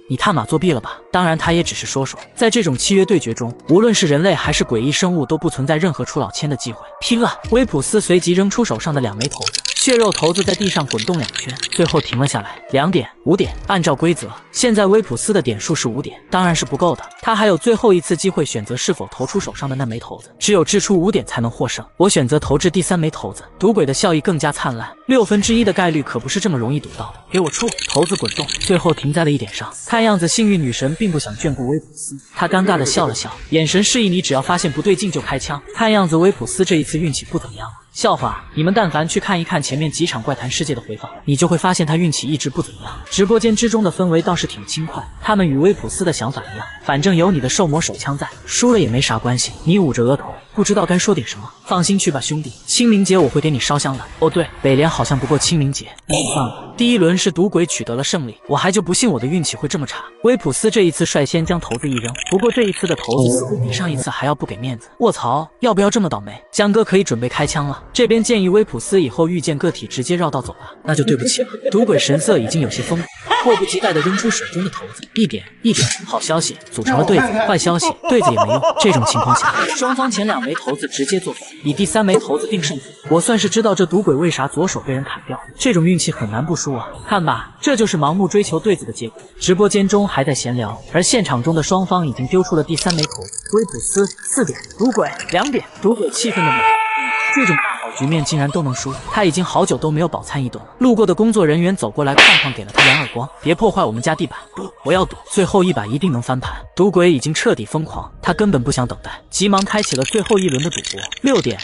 你他妈作弊了吧？当然，他也只是说说。在这种契约对决中，无论是人类还是诡异生物，都不存在任何出老千的机会。拼了！威普斯随即扔出手上的2枚骰子。血肉骰子在地上滚动2圈，最后停了下来。2点、5点，按照规则，现在威普斯的点数是5点，当然是不够的。他还有最后一次机会选择是否投出手上的那枚骰子，只有掷出5点才能获胜。我选择投掷第3枚骰子，赌鬼的笑意更加灿烂。1/6的概率可不是这么容易赌到的。给我出！骰子滚动，最后停在了1点上。看样子幸运女神并不想眷顾威普斯，她尴尬的笑了笑，眼神示意你只要发现不对劲就开枪。看样子威普斯这一次运气不怎么样了。笑话，你们但凡去看一看前面几场怪谈世界的回放，你就会发现他运气一直不怎么样。直播间之中的氛围倒是挺轻快，他们与威普斯的想法一样，反正有你的兽魔手枪在，输了也没啥关系。你捂着额头，不知道该说点什么。放心去吧，兄弟，清明节我会给你烧香的。哦对，北联好像不过清明节，那就算了。第一轮是赌鬼取得了胜利，我还就不信我的运气会这么差。威普斯这一次率先将骰子一扔，不过这一次的骰子似乎比上一次还要不给面子。卧槽，要不要这么倒霉？江哥可以准备开枪了。这边建议威普斯以后遇见个体直接绕道走吧，那就对不起了。赌鬼神色已经有些疯狂，迫不及待地扔出手中的骰子，一点，好消息，组成了对子；坏消息，对子也没用。这种情况下，双方前2枚骰子直接作废，以第3枚骰子定胜负。我算是知道这赌鬼为啥左手被人砍掉，这种运气很难不输啊。看吧，这就是盲目追求对子的结果。直播间中还在闲聊，而现场中的双方已经丢出了第3枚骰子。威普斯4点，赌鬼2点，赌鬼气愤的猛。这种大好局面竟然都能输，他已经好久都没有饱餐一顿了。路过的工作人员走过来，哐哐给了他2耳光，别破坏我们家地板！不，我要赌，最后一把一定能翻盘。赌鬼已经彻底疯狂，他根本不想等待，急忙开启了最后一轮的赌博。6点，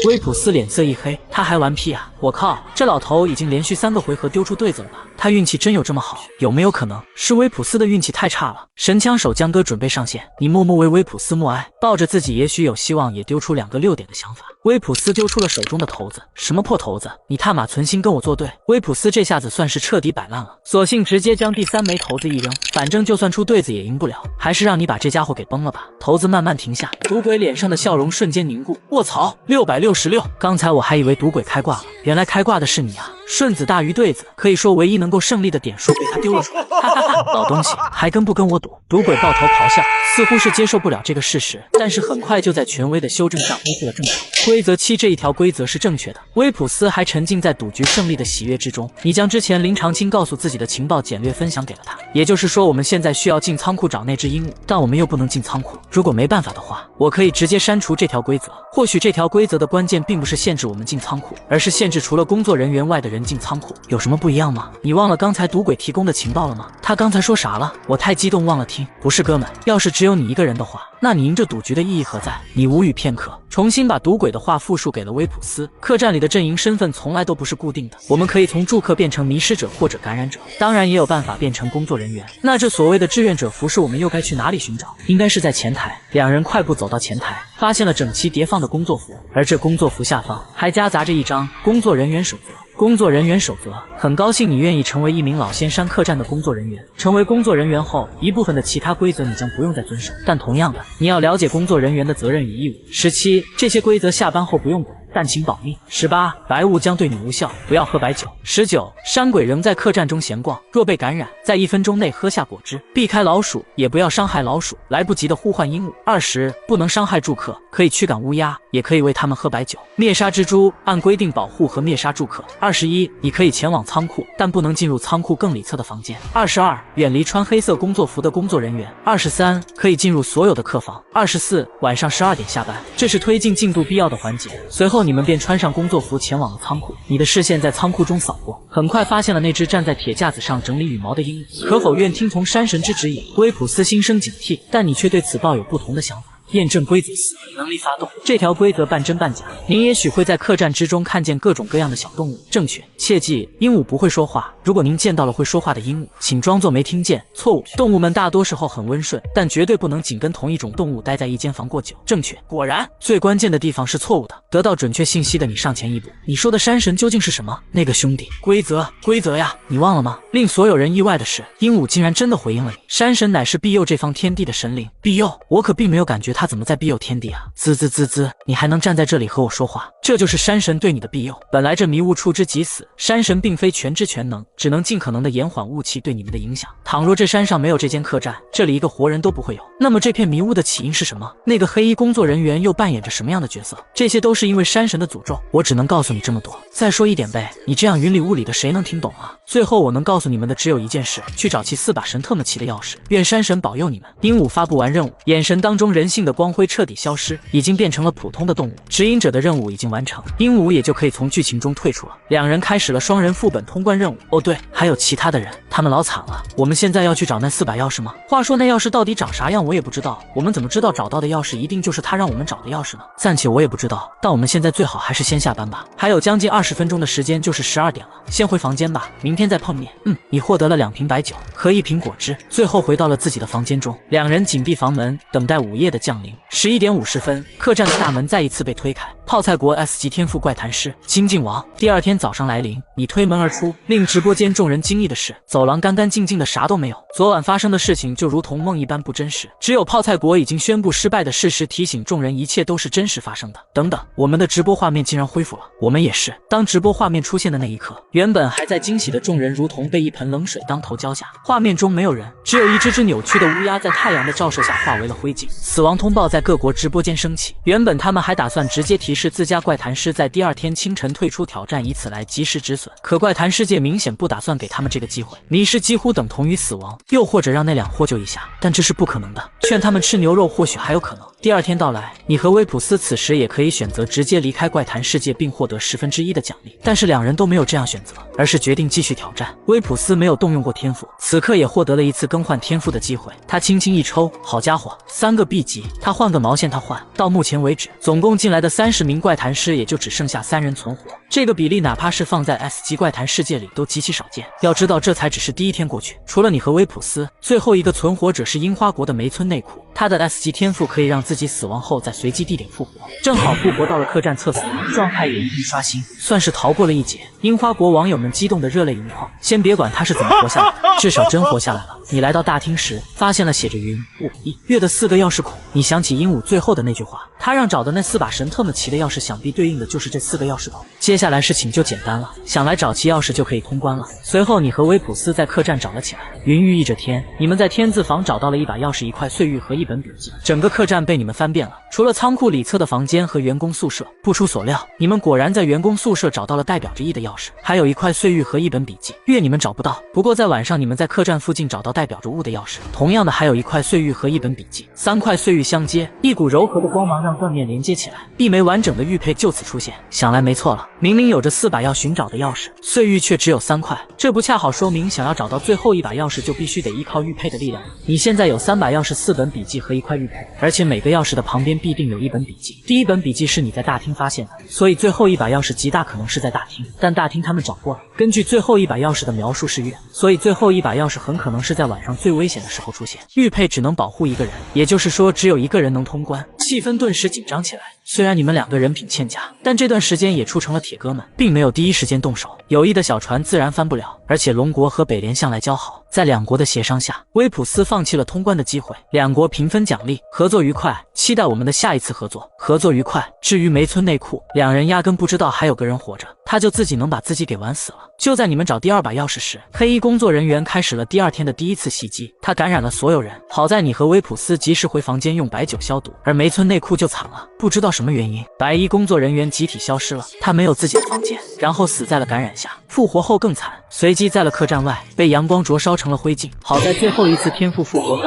威普斯脸色一黑，他还玩屁啊！我靠，这老头已经连续3个回合丢出对子了吧？他运气真有这么好？有没有可能是威普斯的运气太差了？神枪手江哥准备上线，你默默为威普斯默哀，抱着自己也许有希望也丢出2个6点的想法。威普斯丢出了手中的骰子，什么破骰子？你他妈存心跟我作对！威普斯这下子算是彻底摆烂了，索性直接将第3枚骰子一扔，反正就算出对子也赢不了，还是让你把这家伙给崩了吧。骰子慢慢停下，赌鬼脸上的笑容瞬间凝固。卧槽，666！刚才我还以为赌鬼开挂了，原来开挂的是你啊！顺子大于对子，可以说唯一能够胜利的点数被他丢了出来。哈哈哈，老东西还跟不跟我赌？赌鬼抱头咆哮，似乎是接受不了这个事实，但是很快就在权威的修正下恢复了正常。规则7这一条规则是正确的。威普斯还沉浸在赌局胜利的喜悦之中。你将之前林长青告诉自己的情报简略分享给了他，也就是说我们现在需要进仓库找那只鹦鹉，但我们又不能进仓库。如果没办法的话，我可以直接删除这条规则。或许这条规则的关键并不是限制我们进仓库，而是限制除了工作人员外的人进仓库。有什么不一样吗？你忘了刚才赌鬼提供的情报了吗？他刚才说啥了？我太激动忘了听。不是哥们，要是只有你一个人的话，那你赢这赌局的意义何在？你无语片刻，重新把赌鬼的话复述给了威普斯。客栈里的阵营身份从来都不是固定的，我们可以从住客变成迷失者或者感染者，当然也有办法变成工作人员。那这所谓的志愿者服饰我们又该去哪里寻找？应该是在前台。2人快步走到前台，发现了整齐叠放的工作服，而这工作服下方还夹杂着一张工作人员守则。工作人员守则，很高兴你愿意成为一名老仙山客栈的工作人员。成为工作人员后，一部分的其他规则你将不用再遵守，但同样的，你要了解工作人员的责任与义务。17，这些规则下班后不用管，但请保密。18，白雾将对你无效，不要喝白酒。19，山鬼仍在客栈中闲逛，若被感染，在1分钟内喝下果汁，避开老鼠，也不要伤害老鼠，来不及的呼唤鹦鹉。20，不能伤害住客，可以驱赶乌鸦，也可以为他们喝白酒。灭杀蜘蛛，按规定保护和灭杀住客。21，你可以前往仓库，但不能进入仓库更里侧的房间。22，远离穿黑色工作服的工作人员。23，可以进入所有的客房。24，晚上12点下班，这是推进进度必要的环节。随后你们便穿上工作服前往了仓库。你的视线在仓库中扫过，很快发现了那只站在铁架子上整理羽毛的鹦鹉。可否愿听从山神之指引？威普斯心生警惕，但你却对此抱有不同的想法。验证规则4，能力发动。这条规则半真半假，您也许会在客栈之中看见各种各样的小动物。正确，切记，鹦鹉不会说话，如果您见到了会说话的鹦鹉，请装作没听见。错误，动物们大多时候很温顺，但绝对不能仅跟同一种动物待在一间房过久。正确，果然，最关键的地方是错误的。得到准确信息的你上前一步，你说的山神究竟是什么？那个兄弟，规则呀，你忘了吗？令所有人意外的是，鹦鹉竟然真的回应了你。山神乃是庇佑这方天地的神灵。庇佑？我可并没有感觉他怎么在庇佑天地啊！滋，你还能站在这里和我说话？这就是山神对你的庇佑。本来这迷雾触之即死，山神并非全知全能，只能尽可能的延缓雾气对你们的影响。倘若这山上没有这间客栈，这里一个活人都不会有。那么这片迷雾的起因是什么？那个黑衣工作人员又扮演着什么样的角色？这些都是因为山神的诅咒。我只能告诉你这么多。再说一点呗，你这样云里雾里的，谁能听懂啊？最后我能告诉你们的只有一件事，去找其4把神特么奇的钥匙。愿山神保佑你们。鹦鹉发布完任务，眼神当中人性的光辉彻底消失，已经变成了普通的动物。指引者的任务已经完成，鹦鹉也就可以从剧情中退出了。两人开始了双人副本通关任务。哦对，还有其他的人，他们老惨了。我们现在要去找那4把钥匙吗？话说那钥匙到底长啥样我也不知道，我们怎么知道找到的钥匙一定就是他让我们找的钥匙呢？暂且我也不知道，但我们现在最好还是先下班吧。还有将近20分钟的时间就是12点了，先回房间吧，明天再碰面。你获得了2瓶白酒和1瓶果汁，最后回到了自己的房间中。两人紧闭房门，等待午夜的降临。11点50分，客栈的大门再一次被推开。泡菜国 S 级天赋怪谈师精进王。第二天早上来临，你推门而出，令直播间众人惊异的是，走廊干干净净的，啥都没有。昨晚发生的事情就如同梦一般不真实，只有泡菜国已经宣布失败的事实提醒众人，一切都是真实发生的。等等，我们的直播画面竟然恢复了，我们也是。当直播画面出现的那一刻，原本还在惊喜的众人如同被一盆冷水当头浇下，画面中没有人，只有一只扭曲的乌鸦在太阳的照射下化为了灰烬。死亡通报在各国直播间升起，原本他们还打算直接提示自家怪谈师在第2天清晨退出挑战，以此来及时止损，可怪谈世界明显不打算给他们这个机会。迷失几乎等同于死亡，又或者让那俩获救一下，但这是不可能的。劝他们吃牛肉或许还有可能。第2天到来，你和威普斯此时也可以选择直接离开怪谈世界并获得1/10的奖励，但是两人都没有这样选择，而是决定继续挑战。威普斯没有动用过天赋，此刻也获得了一次更换天赋的机会。他轻轻一抽，好家伙，3个 B 级，他换个毛线他换。到目前为止，总共进来的30名怪谈师也就只剩下3人存活，这个比例哪怕是放在 S 级怪谈世界里都极其少见。要知道这才只是第1天过去，除了你和威普斯，最后一个存活者是樱花国的梅村内库，他的 S 级天赋可以让自己死亡后在随机地点复活，正好复活到了客栈厕所，状态也一一刷新，算是逃过了一劫。樱花国网友们激动的热泪盈眶，先别管他是怎么活下来的，至少真活下来了。你来到大厅时，发现了写着云雾一月的4个钥匙孔，你想起鹦鹉最后的那句话，他让找的那4把神特么奇的钥匙，想必对应的就是这4个钥匙孔。接下来事情就简单了，想来找齐钥匙就可以通关了。随后你和威普斯在客栈找了起来，云寓意着天，你们在天字房找到了1把钥匙、1块碎玉和1本笔记，整个客栈被你们翻遍了，除了仓库里侧的房间和员工宿舍。不出所料，你们果然在员工宿舍找到了代表着 E 的钥匙，还有1块碎玉和1本笔记。月你们找不到，不过在晚上你们在客栈附近找到代表着雾的钥匙，同样的还有1块碎玉和1本笔记。3块碎玉相接，一股柔和的光芒让断面连接起来，一枚完整的玉佩就此出现。想来没错了，明明有着4把要寻找的钥匙，碎玉却只有3块，这不恰好说明想要找到最后1把钥匙就必须得依靠玉佩的力量。你现在有3把钥匙、4本笔记和1块玉佩，而且每个钥匙的旁边必定有1本笔记。第1本笔记是你在大厅发现的，所以最后1把钥匙极大可能是在大厅，但大厅他们找过了，根据最后1把钥匙的描述是月，所以最后1把钥匙很可能是在晚上最危险的时候出现。玉佩只能保护1个人，也就是说只有1个人能通关，气氛顿时紧张起来。虽然你们2个人品欠佳，但这段时间也处成了铁哥们，并没有第一时间动手。友谊的小船自然翻不了，而且龙国和北联向来交好，在2国的协商下，威普斯放弃了通关的机会，2国平分奖励，合作愉快，期待我们的下一次合作。合作愉快。至于梅村内库，2人压根不知道还有个人活着，他就自己能把自己给玩死了。就在你们找第2把钥匙时，黑衣工作人员开始了第2天的第1次袭击，他感染了所有人。好在你和威普斯及时回房间用白酒消毒，而梅村内库就惨了，不知道什么原因，白衣工作人员集体消失了，他没有自己的房间，然后死在了感染下，复活后更惨，随即在了客栈外被阳光灼烧成了灰烬。好在最后一次天赋复活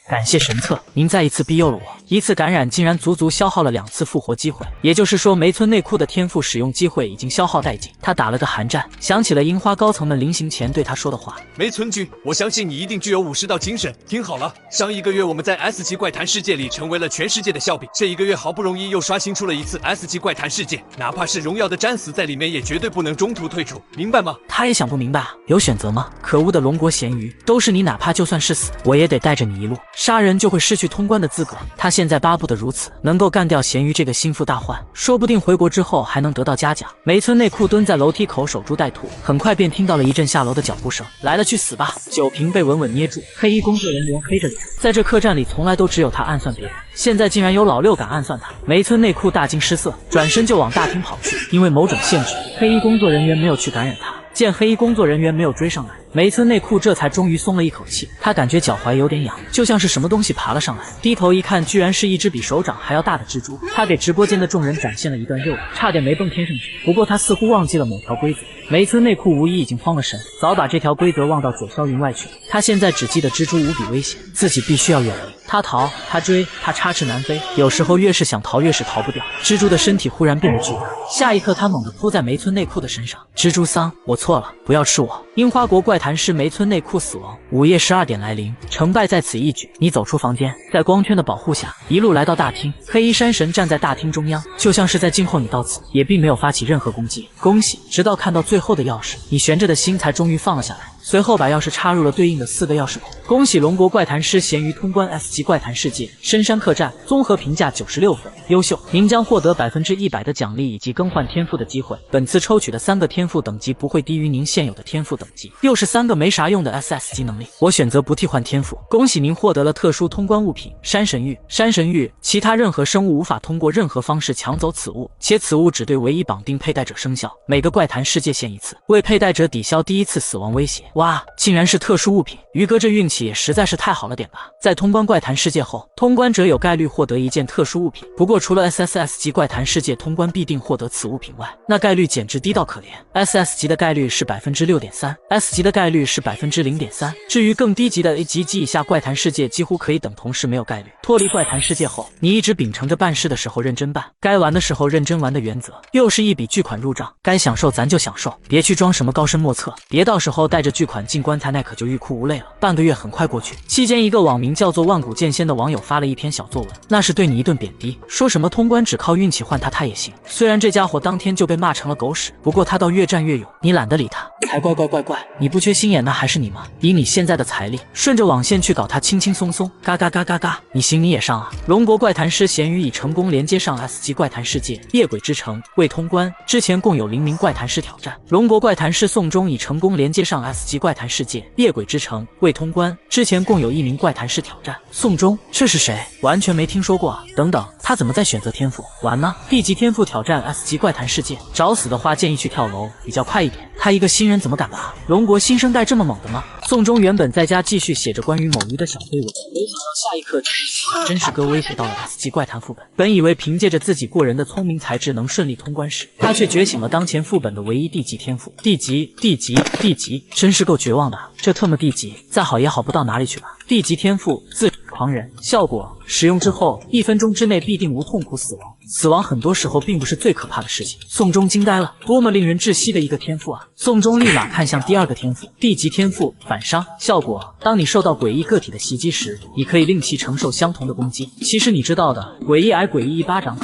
感谢神策，您再一次庇佑了我。一次感染竟然足足消耗了2次复活机会，也就是说梅村内裤的天赋使用机会已经消耗殆尽。他打了个寒战，想起了樱花高层们临行前对他说的话：梅村君，我相信你一定具有武士道精神。听好了，上1个月我们在 S 级怪谈世界里成为了全世界的笑柄，这1个月好不容易又刷新出了一次 S 级怪谈世界，哪怕是荣耀的战死在里面，也绝对不能中途退出，明白吗？他也想不明白啊，有选择吗？可恶的龙国咸鱼，都是你，哪怕就算是死，我也得带着你一路。杀人就会失去通关的资格，他现在巴不得如此，能够干掉咸鱼这个心腹大患，说不定回国之后还能得到嘉奖。梅村内裤蹲在楼梯口守株待兔，很快便听到了一阵下楼的脚步声。来了，去死吧！酒瓶被稳稳捏住，黑衣工作人员黑着脸，在这客栈里从来都只有他暗算别人，现在竟然有老六敢暗算他。梅村内裤大惊失色，转身就往大厅跑去。因为某种限制，黑衣工作人员没有去感染他。见黑衣工作人员没有追上来，梅村内裤这才终于松了一口气。他感觉脚踝有点痒，就像是什么东西爬了上来。低头一看，居然是一只比手掌还要大的蜘蛛。他给直播间的众人展现了一段热舞，差点没蹦天上去。不过他似乎忘记了某条规则。梅村内裤无疑已经慌了神，早把这条规则忘到九霄云外去。他现在只记得蜘蛛无比危险，自己必须要远离。他逃，他追，他插翅难飞。有时候越是想逃，越是逃不掉。蜘蛛的身体忽然变得巨大，下一刻他猛地扑在梅村内裤的身上。蜘蛛桑，我错了，不要吃我。樱花国怪谈师梅村内裤死亡。午夜12点来临，成败在此一举。你走出房间，在光圈的保护下，一路来到大厅。黑衣山神站在大厅中央，就像是在静候你到此，也并没有发起任何攻击。恭喜！直到看到最后的钥匙，你悬着的心才终于放了下来。随后把钥匙插入了对应的4个钥匙孔。恭喜龙国怪谈师咸鱼通关 S 级怪谈世界深山客栈，综合评价96分，优秀。您将获得100%的奖励以及更换天赋的机会。本次抽取的3个天赋等级不会低于您现有的天赋等级，又是3个没啥用的 SS 级能力。我选择不替换天赋。恭喜您获得了特殊通关物品山神玉。山神玉，其他任何生物无法通过任何方式抢走此物，且此物只对唯一绑定佩戴者生效，每个怪谈世界限1次，为佩戴者抵消第1次死亡威胁。哇，竟然是特殊物品！鱼哥这运气也实在是太好了点吧。在通关怪谈世界后，通关者有概率获得一件特殊物品，不过除了 SSS 级怪谈世界通关必定获得此物品外，那概率简直低到可怜。SS 级的概率是 6.3%， S 级的概率是 0.3%， 至于更低级的 A 级及以下怪谈世界几乎可以等同是没有概率。脱离怪谈世界后，你一直秉承着办事的时候认真办，该玩的时候认真玩的原则，又是一笔巨款入账，该享受咱就享受，别去装什么高深莫测，别到时候带着巨款进棺材那可就欲哭无泪了。半个月很快过去，期间一个网名叫做万古剑仙的网友发了一篇小作文，那是对你一顿贬低，说什么通关只靠运气换他也行。虽然这家伙当天就被骂成了狗屎，不过他倒越战越勇，你懒得理他。才怪，你不缺心眼那还是你吗？以你现在的财力，顺着网线去搞他轻轻松松，嘎嘎嘎嘎嘎，你行你也上啊。龙国怪谈师咸鱼已成功连接上 S 级怪谈世界夜鬼之城，未通关，之前共有0名怪谈师挑战。龙国怪谈师宋忠已成功连接上 S 级怪谈世界夜鬼之城，未通关，之前共有1名怪谈师挑战。宋忠，这是谁？完全没听说过啊。等等，他怎么在选择天赋？完呢，D 级天赋挑战 S 级怪谈世界，找死的话建议去跳楼，比较快一点。他一个新人怎么敢吧？龙国新生代这么猛的吗？宋忠原本在家继续写着关于某鱼的小绯闻，没想到下一刻真是哥威胁到了 S 级怪谈副本。本以为凭借着自己过人的聪明才智能顺利通关时，他却觉醒了当前副本的唯一 D 级天赋。D 级，真是够绝望的。这特么 D 级，再好也好不到哪里去吧。D 级天赋自狂人，效果使用之后1分钟之内必定无痛苦死亡。死亡很多时候并不是最可怕的事情。宋忠惊呆了，多么令人窒息的一个天赋啊！宋忠立马看向第2个天赋 D 级天赋反伤，效果当你受到诡异个体的袭击时，你可以令其承受相同的攻击。其实你知道的，诡异挨诡异一巴掌，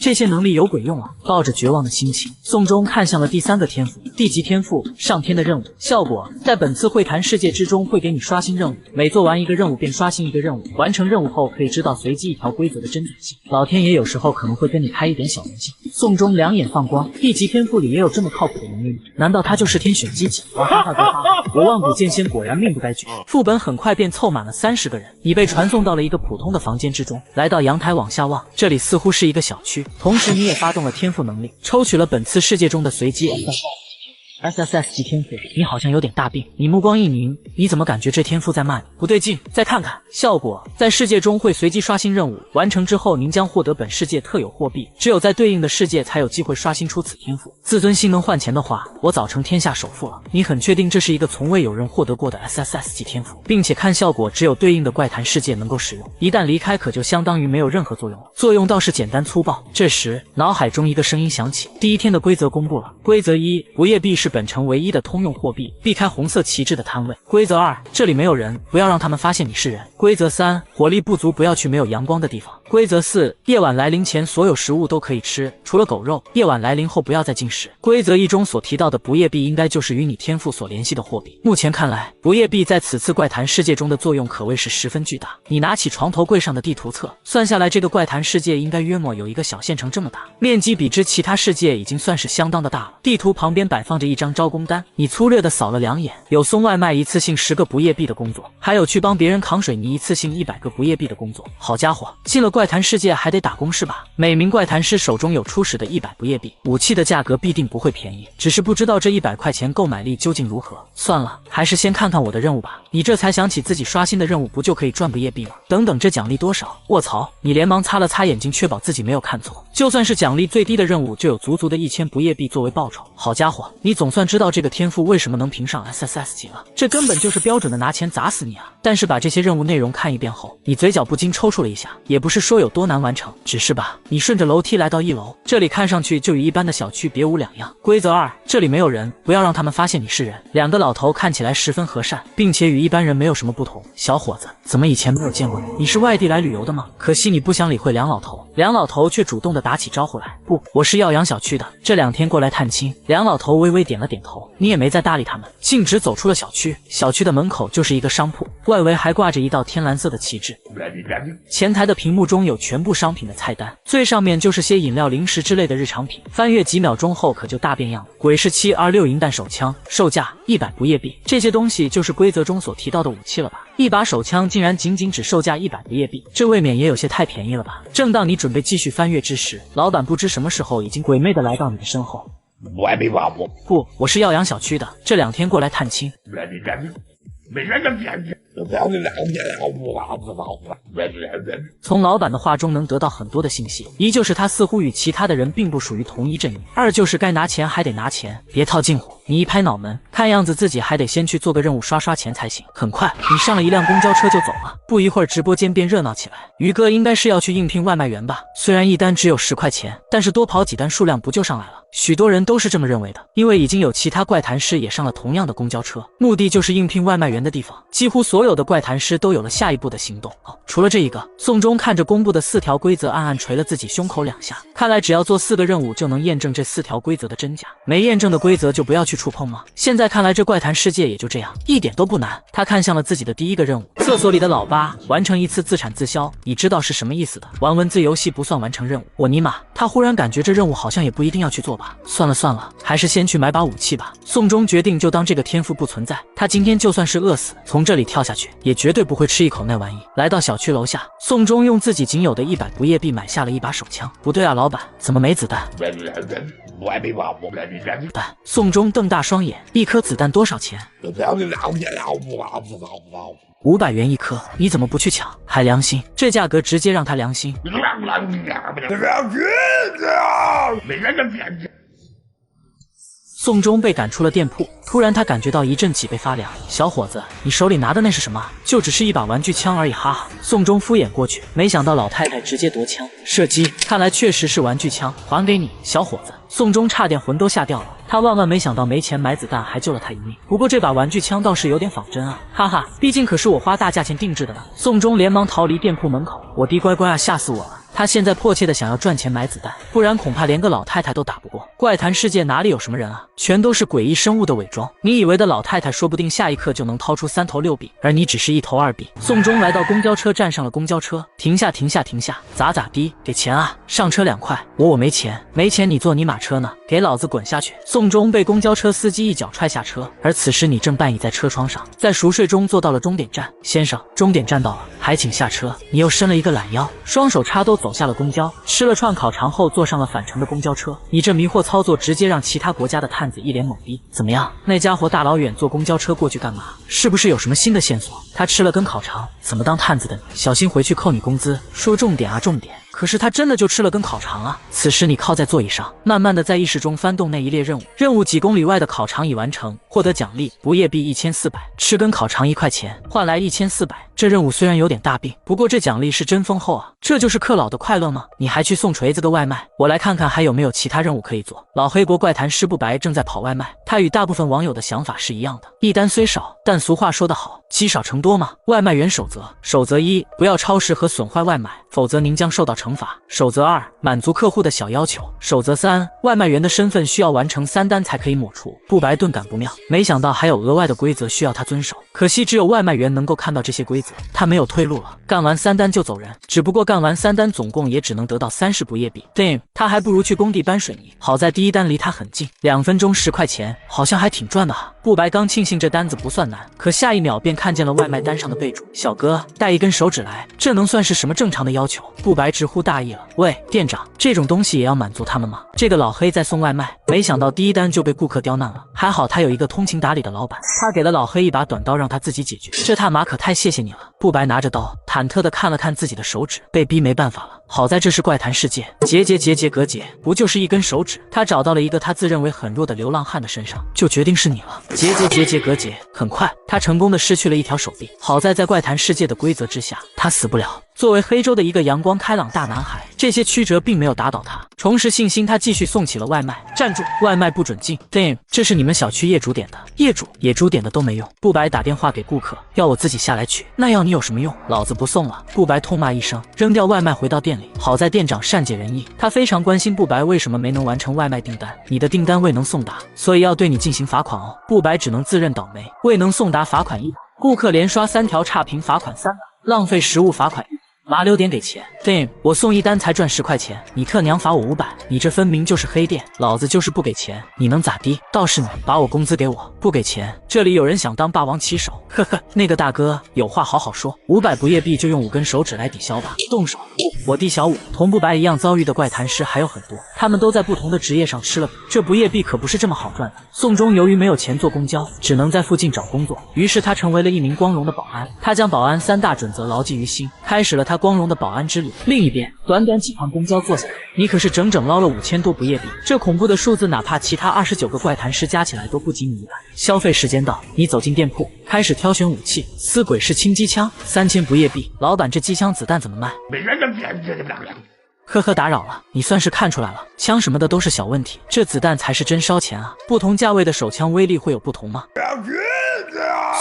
这些能力有鬼用啊！抱着绝望的心情，宋忠看向了第3个天赋 D 级天赋上天的任务。效果在本次会谈世界之中会给你刷新任务，每做完一个任务便刷新一个任务，完成任务后可以知道随机一条规则的真准性。老天爷有时候可能会跟你开一点小玩笑。宋忠两眼放光， D 级天赋里也有这么靠谱的能力吗？难道他就是天选机器？哈哈哈哈！我万古剑仙果然命不该绝。副本很快便凑满了30个人，你被传送到了一个普通的房间之中。来到阳台往下望，这里似乎是一个小区，同时你也发动了天赋能力，抽取了本次世界中的随机 SSS 级天赋，你好像有点大病。你目光一凝，你怎么感觉这天赋在骂你？不对劲，再看看效果。在世界中会随机刷新任务，完成之后您将获得本世界特有货币，只有在对应的世界才有机会刷新出此天赋。自尊心能换钱的话，我早成天下首富了。你很确定这是一个从未有人获得过的 SSS 级天赋，并且看效果只有对应的怪谈世界能够使用，一旦离开可就相当于没有任何作用了。作用倒是简单粗暴。这时脑海中一个声音响起，第一天的规则公布了。规则1，不夜币是本城唯一的通用货币，避开红色旗帜的摊位。规则2，这里没有人，不要让他们发现你是人。规则3，火力不足不要去没有阳光的地方。规则4，夜晚来临前所有食物都可以吃，除了狗肉，夜晚来临后不要再进食。规则1中所提到的不夜币应该就是与你天赋所联系的货币。目前看来，不夜币在此次怪谈世界中的作用可谓是十分巨大。你拿起床头柜上的地图册，算下来这个怪谈世界应该约莫有一个小县城这么大，面积比之其他世界已经算是相当的大了。地图旁边摆放着一张招工单，你粗略的扫了两眼，有送外卖一次性10个不夜币的工作，还有去帮别人扛水泥一次性100个不夜币的工作。好家伙，进了怪谈世界还得打工是吧？每名怪谈师手中有初始的100不夜币，武器的价格必定不会便宜，只是不知道这100块钱购买力究竟如何。算了，还是先看看我的任务吧。你这才想起自己刷新的任务不就可以赚不夜币吗？等等，这奖励多少？卧槽！你连忙擦了擦眼睛，确保自己没有看错。就算是奖励最低的任务，就有足足的1000不夜币作为报酬。好家伙，你总算知道这个天赋为什么能评上 SSS 级了，这根本就是标准的拿钱砸死你啊！但是把这些任务内容看一遍后，你嘴角不禁抽搐了一下。也不是说有多难完成，只是吧，你顺着楼梯来到1楼，这里看上去就与一般的小区别无两样。规则2，这里没有人，不要让他们发现你是人。两个老头看起来十分和善，并且与一般人没有什么不同。小伙子，怎么以前没有见过你？你是外地来旅游的吗？可惜你不想理会梁老头，梁老头却主动的打起招呼来。不，我是耀阳小区的，这2天过来探亲。梁老头微微点了点头，你也没再搭理他们，径直走出了小区。小区的门口就是一个商铺，外围还挂着一道天蓝色的旗帜。前台的屏幕中有全部商品的菜单，最上面就是些饮料、零食之类的日常品。翻阅几秒钟后可就大变样了。鬼式726银弹手枪，售价100不夜币。这些东西就是规则中所提到的武器了吧？一把手枪竟然仅只售价100不夜币，这未免也有些太便宜了吧？正当你准备继续翻阅之时，老板不知什么时候已经鬼魅的来到你的身后。不，我是耀阳小区的，这2天过来探亲。从老板的话中能得到很多的信息，一就是他似乎与其他的人并不属于同一阵营，二就是该拿钱还得拿钱，别套近乎。你一拍脑门，看样子自己还得先去做个任务刷钱才行。很快，你上了一辆公交车就走了，不一会儿直播间便热闹起来。于哥应该是要去应聘外卖员吧？虽然一单只有10块钱，但是多跑几单数量不就上来了？许多人都是这么认为的，因为已经有其他怪谈师也上了同样的公交车，目的就是应聘外卖员的地方。几乎所有的怪谈师都有了下一步的行动。除了这一个，宋忠看着公布的4条规则，暗暗捶了自己胸口2下。看来只要做4个任务就能验证这4条规则的真假，没验证的规则就不要去触碰吗？现在看来这怪谈世界也就这样，一点都不难。他看向了自己的第一个任务，厕所里的老八，完成1次自产自销。你知道是什么意思的？玩文字游戏不算完成任务。我尼玛，他忽然感觉这任务好像也不一定要去做吧。算了，还是先去买把武器吧。宋忠决定就当这个天赋不存在，他今天就算是饿死，从这里跳下去也绝对不会吃一口那玩意。来到小区楼下，宋忠用自己仅有的100不夜币买下了一把手枪。不对啊，老板，怎么没子弹？宋忠瞪大双眼，一颗子弹多少钱？500元一颗，你怎么不去抢？还良心，这价格直接让他良心。宋忠被赶出了店铺，突然他感觉到一阵脊背发凉。小伙子，你手里拿的那是什么？就只是一把玩具枪而已，哈哈。宋忠敷衍过去，没想到老太太直接夺枪射击，看来确实是玩具枪，还给你，小伙子。宋忠差点魂都吓掉了，他万万没想到没钱买子弹还救了他一命。不过这把玩具枪倒是有点仿真啊，哈哈，毕竟可是我花大价钱定制的呢。宋忠连忙逃离店铺门口，我的乖乖啊，吓死我了。他现在迫切的想要赚钱买子弹，不然恐怕连个老太太都打不过。怪谈世界哪里有什么人啊，全都是诡异生物的伪装。你以为的老太太说不定下一刻就能掏出3头6臂，而你只是1头2臂。宋忠来到公交车站，上了公交车，停下，咋地？给钱啊，上车2块。我没钱，你坐你马车呢？给老子滚下去！宋忠被公交车司机一脚踹下车，而此时你正半倚在车窗上，在熟睡中坐到了终点站。先生，终点站到了。还请下车。你又伸了一个懒腰，双手插兜走下了公交，吃了串烤肠后坐上了返程的公交车。你这迷惑操作直接让其他国家的探子一脸懵逼。怎么样，那家伙大老远坐公交车过去干嘛？是不是有什么新的线索？他吃了根烤肠，怎么当探子的你？小心回去扣你工资。说重点啊，重点。可是他真的就吃了根烤肠啊！此时你靠在座椅上，慢慢的在意识中翻动那一列任务。任务几公里外的烤肠已完成，获得奖励不夜币1400，吃根烤肠1块钱，换来1400。这任务虽然有点大病，不过这奖励是真丰厚啊！这就是克老的快乐吗？你还去送锤子的外卖？我来看看还有没有其他任务可以做。老黑国怪谈师不白正在跑外卖，他与大部分网友的想法是一样的，一单虽少，但俗话说得好，积少成多嘛。外卖员守则：守则1，不要超时和损坏外卖，否则您将受到惩罚。守则2，满足客户的小要求。守则3，外卖员的身份需要完成3单才可以抹除。不白顿感不妙，没想到还有额外的规则需要他遵守，可惜只有外卖员能够看到这些规则，他没有退路了，干完3单就走人。只不过干完3单总共也只能得到30不夜币。Damn， 他还不如去工地搬水泥。好在第一单离他很近，2分钟10块钱，好像还挺赚的哈。不白刚庆幸这单子不算难，可下一秒便看见了外卖单上的备注：小哥带一根手指来。这能算是什么正常的要求？不白直呼大意了。喂，店长，这种东西也要满足他们吗？这个老黑在送外卖，没想到第一单就被顾客刁难了。还好他有一个通情达理的老板，他给了老黑一把短刀让他自己解决。这他妈可太谢谢你了。不白拿着刀，忐忑地看了看自己的手指，被逼没办法了。好在这是怪谈世界，结格结，不就是一根手指？他找到了一个他自认为很弱的流浪汉的身上，就决定是你了。结格结，很快他成功的失去了一条手臂。好在在怪谈世界的规则之下，他死不了。作为黑州的一个阳光开朗大男孩，这些曲折并没有打倒他。重拾信心，他继续送起了外卖。站住，外卖不准进。Damn， 这是你们小区业主点的，业主野猪点的都没用。不白打电话给顾客，要我自己下来取，那要你有什么用？老子不送了。不白痛骂一声，扔掉外卖回到店里。好在店长善解人意，他非常关心不白为什么没能完成外卖订单。你的订单未能送达，所以要对你进行罚款哦。不白只能自认倒霉，未能送达罚款100，顾客连刷3条差评罚款300，浪费食物罚款100。麻溜点给钱。Damn， 我送一单才赚10块钱，你特娘罚我500，你这分明就是黑店，老子就是不给钱，你能咋地？倒是你，把我工资给我，不给钱。这里有人想当霸王骑手，呵呵，那个大哥有话好好说，500不夜币就用5根手指来抵消吧。动手！我弟小五同不白一样遭遇的怪谈师还有很多，他们都在不同的职业上吃了苦。这不夜币可不是这么好赚的。宋忠由于没有钱坐公交，只能在附近找工作，于是他成为了一名光荣的保安。他将保安3大准则牢记于心，开始了他光荣的保安之旅。另一边，短短几趟公交坐下来，你可是整整捞了5000多不夜币。这恐怖的数字，哪怕其他29个怪谈师加起来都不及你100。消费时间到，你走进店铺，开始挑选武器。死鬼是轻机枪，3000不夜币。老板，这机枪子弹怎么卖？呵呵，打扰了，你算是看出来了，枪什么的都是小问题，这子弹才是真烧钱啊！不同价位的手枪威力会有不同吗？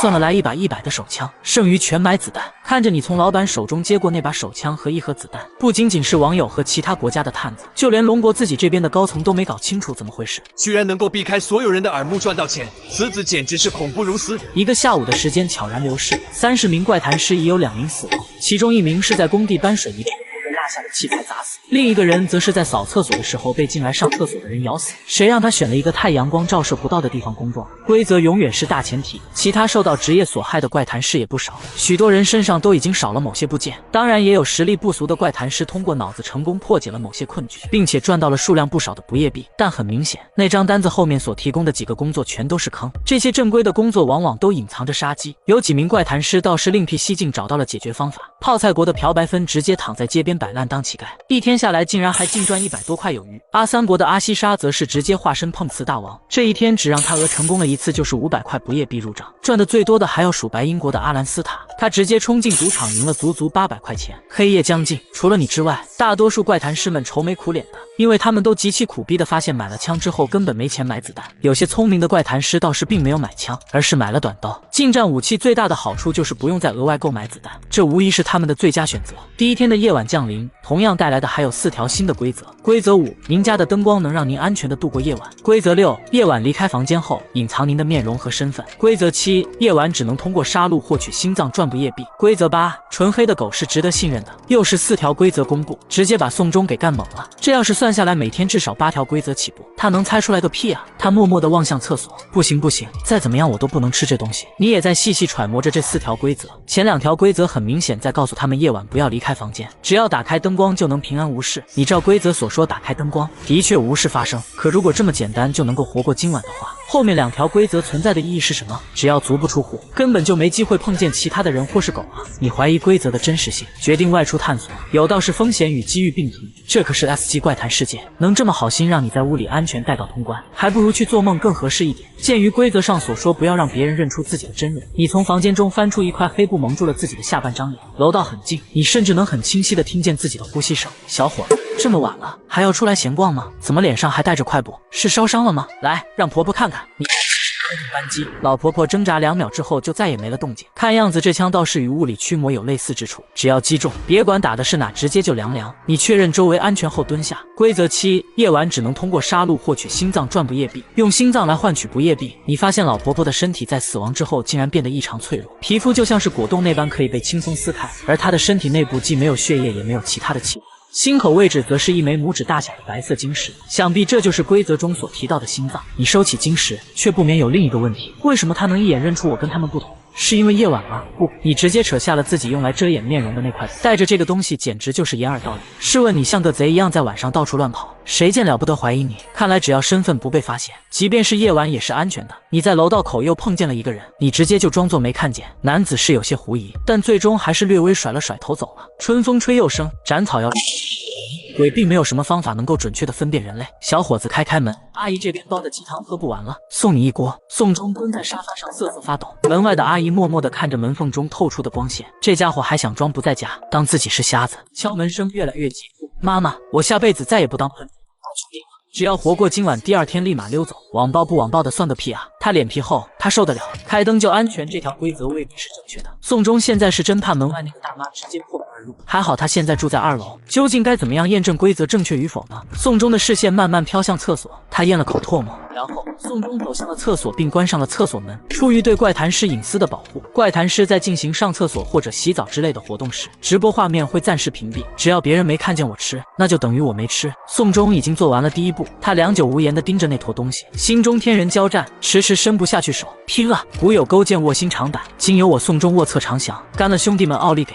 算了，来一把100的手枪，剩余全买子弹。看着你从老板手中接过那把手枪和1盒子弹，不仅仅是网友和其他国家的探子，就连龙国自己这边的高层都没搞清楚怎么回事，居然能够避开所有人的耳目赚到钱，此子简直是恐怖如斯。一个下午的时间悄然流逝，30名怪谈师已有2名死亡，其中1名是在工地搬水泥被落下的器材砸死，另一个人则是在扫厕所的时候被进来上厕所的人咬死。谁让他选了一个太阳光照射不到的地方工作？规则永远是大前提。其他受到职业所害的怪谈师也不少，许多人身上都已经少了某些部件。当然，也有实力不俗的怪谈师通过脑子成功破解了某些困局，并且赚到了数量不少的不夜币。但很明显，那张单子后面所提供的几个工作全都是坑。这些正规的工作往往都隐藏着杀机。有几名怪谈师倒是另辟蹊径，找到了解决方法。泡菜国的朴白芬直接躺在街边摆烂当乞丐，一天下来竟然还净赚100多块有余。阿三国的阿西莎则是直接化身碰瓷大王，这一天只让他成功了一次就是500块不夜币入账。赚的最多的还要数白英国的阿兰斯塔，他直接冲进赌场赢了足足800块钱。黑夜将近，除了你之外，大多数怪谈师们愁眉苦脸的，因为他们都极其苦逼的发现买了枪之后根本没钱买子弹。有些聪明的怪谈师倒是并没有买枪，而是买了短刀。近战武器最大的好处就是不用再额外购买子弹，这无疑是他们的最佳选择。第一天的夜晚降临，同样带来的还有4条新的规则。规则5，您家的灯光能让您安全的度过夜晚。规则6，夜晚离开房间后隐藏您的面容和身份。规则7， 7，夜晚只能通过杀戮获取心脏转部叶壁。规则8，纯黑的狗是值得信任的。又是4条规则公布，直接把宋钟给干懵了。这要是算下来，每天至少8条规则起步，他能猜出来个屁啊！他默默地望向厕所，不行不行，再怎么样我都不能吃这东西。你也在细细揣摩着这4条规则。前2条规则很明显在告诉他们夜晚不要离开房间，只要打开灯光就能平安无事。你照规则所说打开灯光，的确无事发生。可如果这么简单就能够活过今晚的话，后面2条规则存在的意义是什么？只要足不出户，根本就没机会碰见其他的人或是狗啊！你怀疑规则的真实性，决定外出探索，有道是风险与机遇并存，这可是 S 级怪谈世界，能这么好心让你在屋里安全带到通关，还不如去做梦更合适一点。鉴于规则上所说不要让别人认出自己的真人，你从房间中翻出一块黑布蒙住了自己的下半张脸。楼道很近，你甚至能很清晰地听见自己的呼吸声。小伙子，这么晚了还要出来闲逛吗？怎么脸上还带着块布？是烧伤了吗？来，让婆婆看看你。扳机，老婆婆挣扎2秒之后就再也没了动静。看样子这枪倒是与物理驱魔有类似之处，只要击中，别管打的是哪，直接就凉凉。你确认周围安全后蹲下。规则7，夜晚只能通过杀戮获取心脏转部叶壁，用心脏来换取不叶壁。你发现老婆婆的身体在死亡之后竟然变得异常脆弱，皮肤就像是果冻那般可以被轻松撕开，而她的身体内部既没有血液也没有其他的器官。心口位置则是一枚拇指大小的白色晶石，想必这就是规则中所提到的心脏。你收起晶石，却不免有另一个问题：为什么他能一眼认出我跟他们不同？是因为夜晚吗？不，你直接扯下了自己用来遮掩面容的那块布，带着这个东西简直就是掩耳盗铃。试问你像个贼一样在晚上到处乱跑，谁见了不得怀疑你？看来只要身份不被发现，即便是夜晚也是安全的。你在楼道口又碰见了一个人，你直接就装作没看见。男子是有些狐疑，但最终还是略微甩了甩头走了。春风吹又生，斩草要鬼并没有什么方法能够准确的分辨人类。小伙子开门，阿姨这边煲的鸡汤喝不完了，送你一锅。宋钟蹲在沙发上瑟瑟发抖，门外的阿姨默默地看着门缝中透出的光线，这家伙还想装不在家，当自己是瞎子。敲门声越来越急，妈妈，我下辈子再也不当喷子，我决定了。只要活过今晚，第2天立马溜走。网暴不网暴的算个屁啊！他脸皮厚，他受得了。开灯就安全，这条规则未必是正确的。宋钟现在是真怕门外那个大妈直接破门而入，还好他现在住在2楼。究竟该怎么样验证规则正确与否呢？宋钟的视线慢慢飘向厕所，他咽了口唾沫，然后宋钟走向了厕所，并关上了厕所门。出于对怪谈师隐私的保护，怪谈师在进行上厕所或者洗澡之类的活动时，直播画面会暂时屏蔽。只要别人没看见我吃，那就等于我没吃。宋钟已经做完了第1步，他良久无言地盯着那坨东西，心中天人交战，迟迟伸不下去手。拼了！古有勾践卧薪尝胆，今有我宋钟卧侧尝降。干了兄弟们奥利给！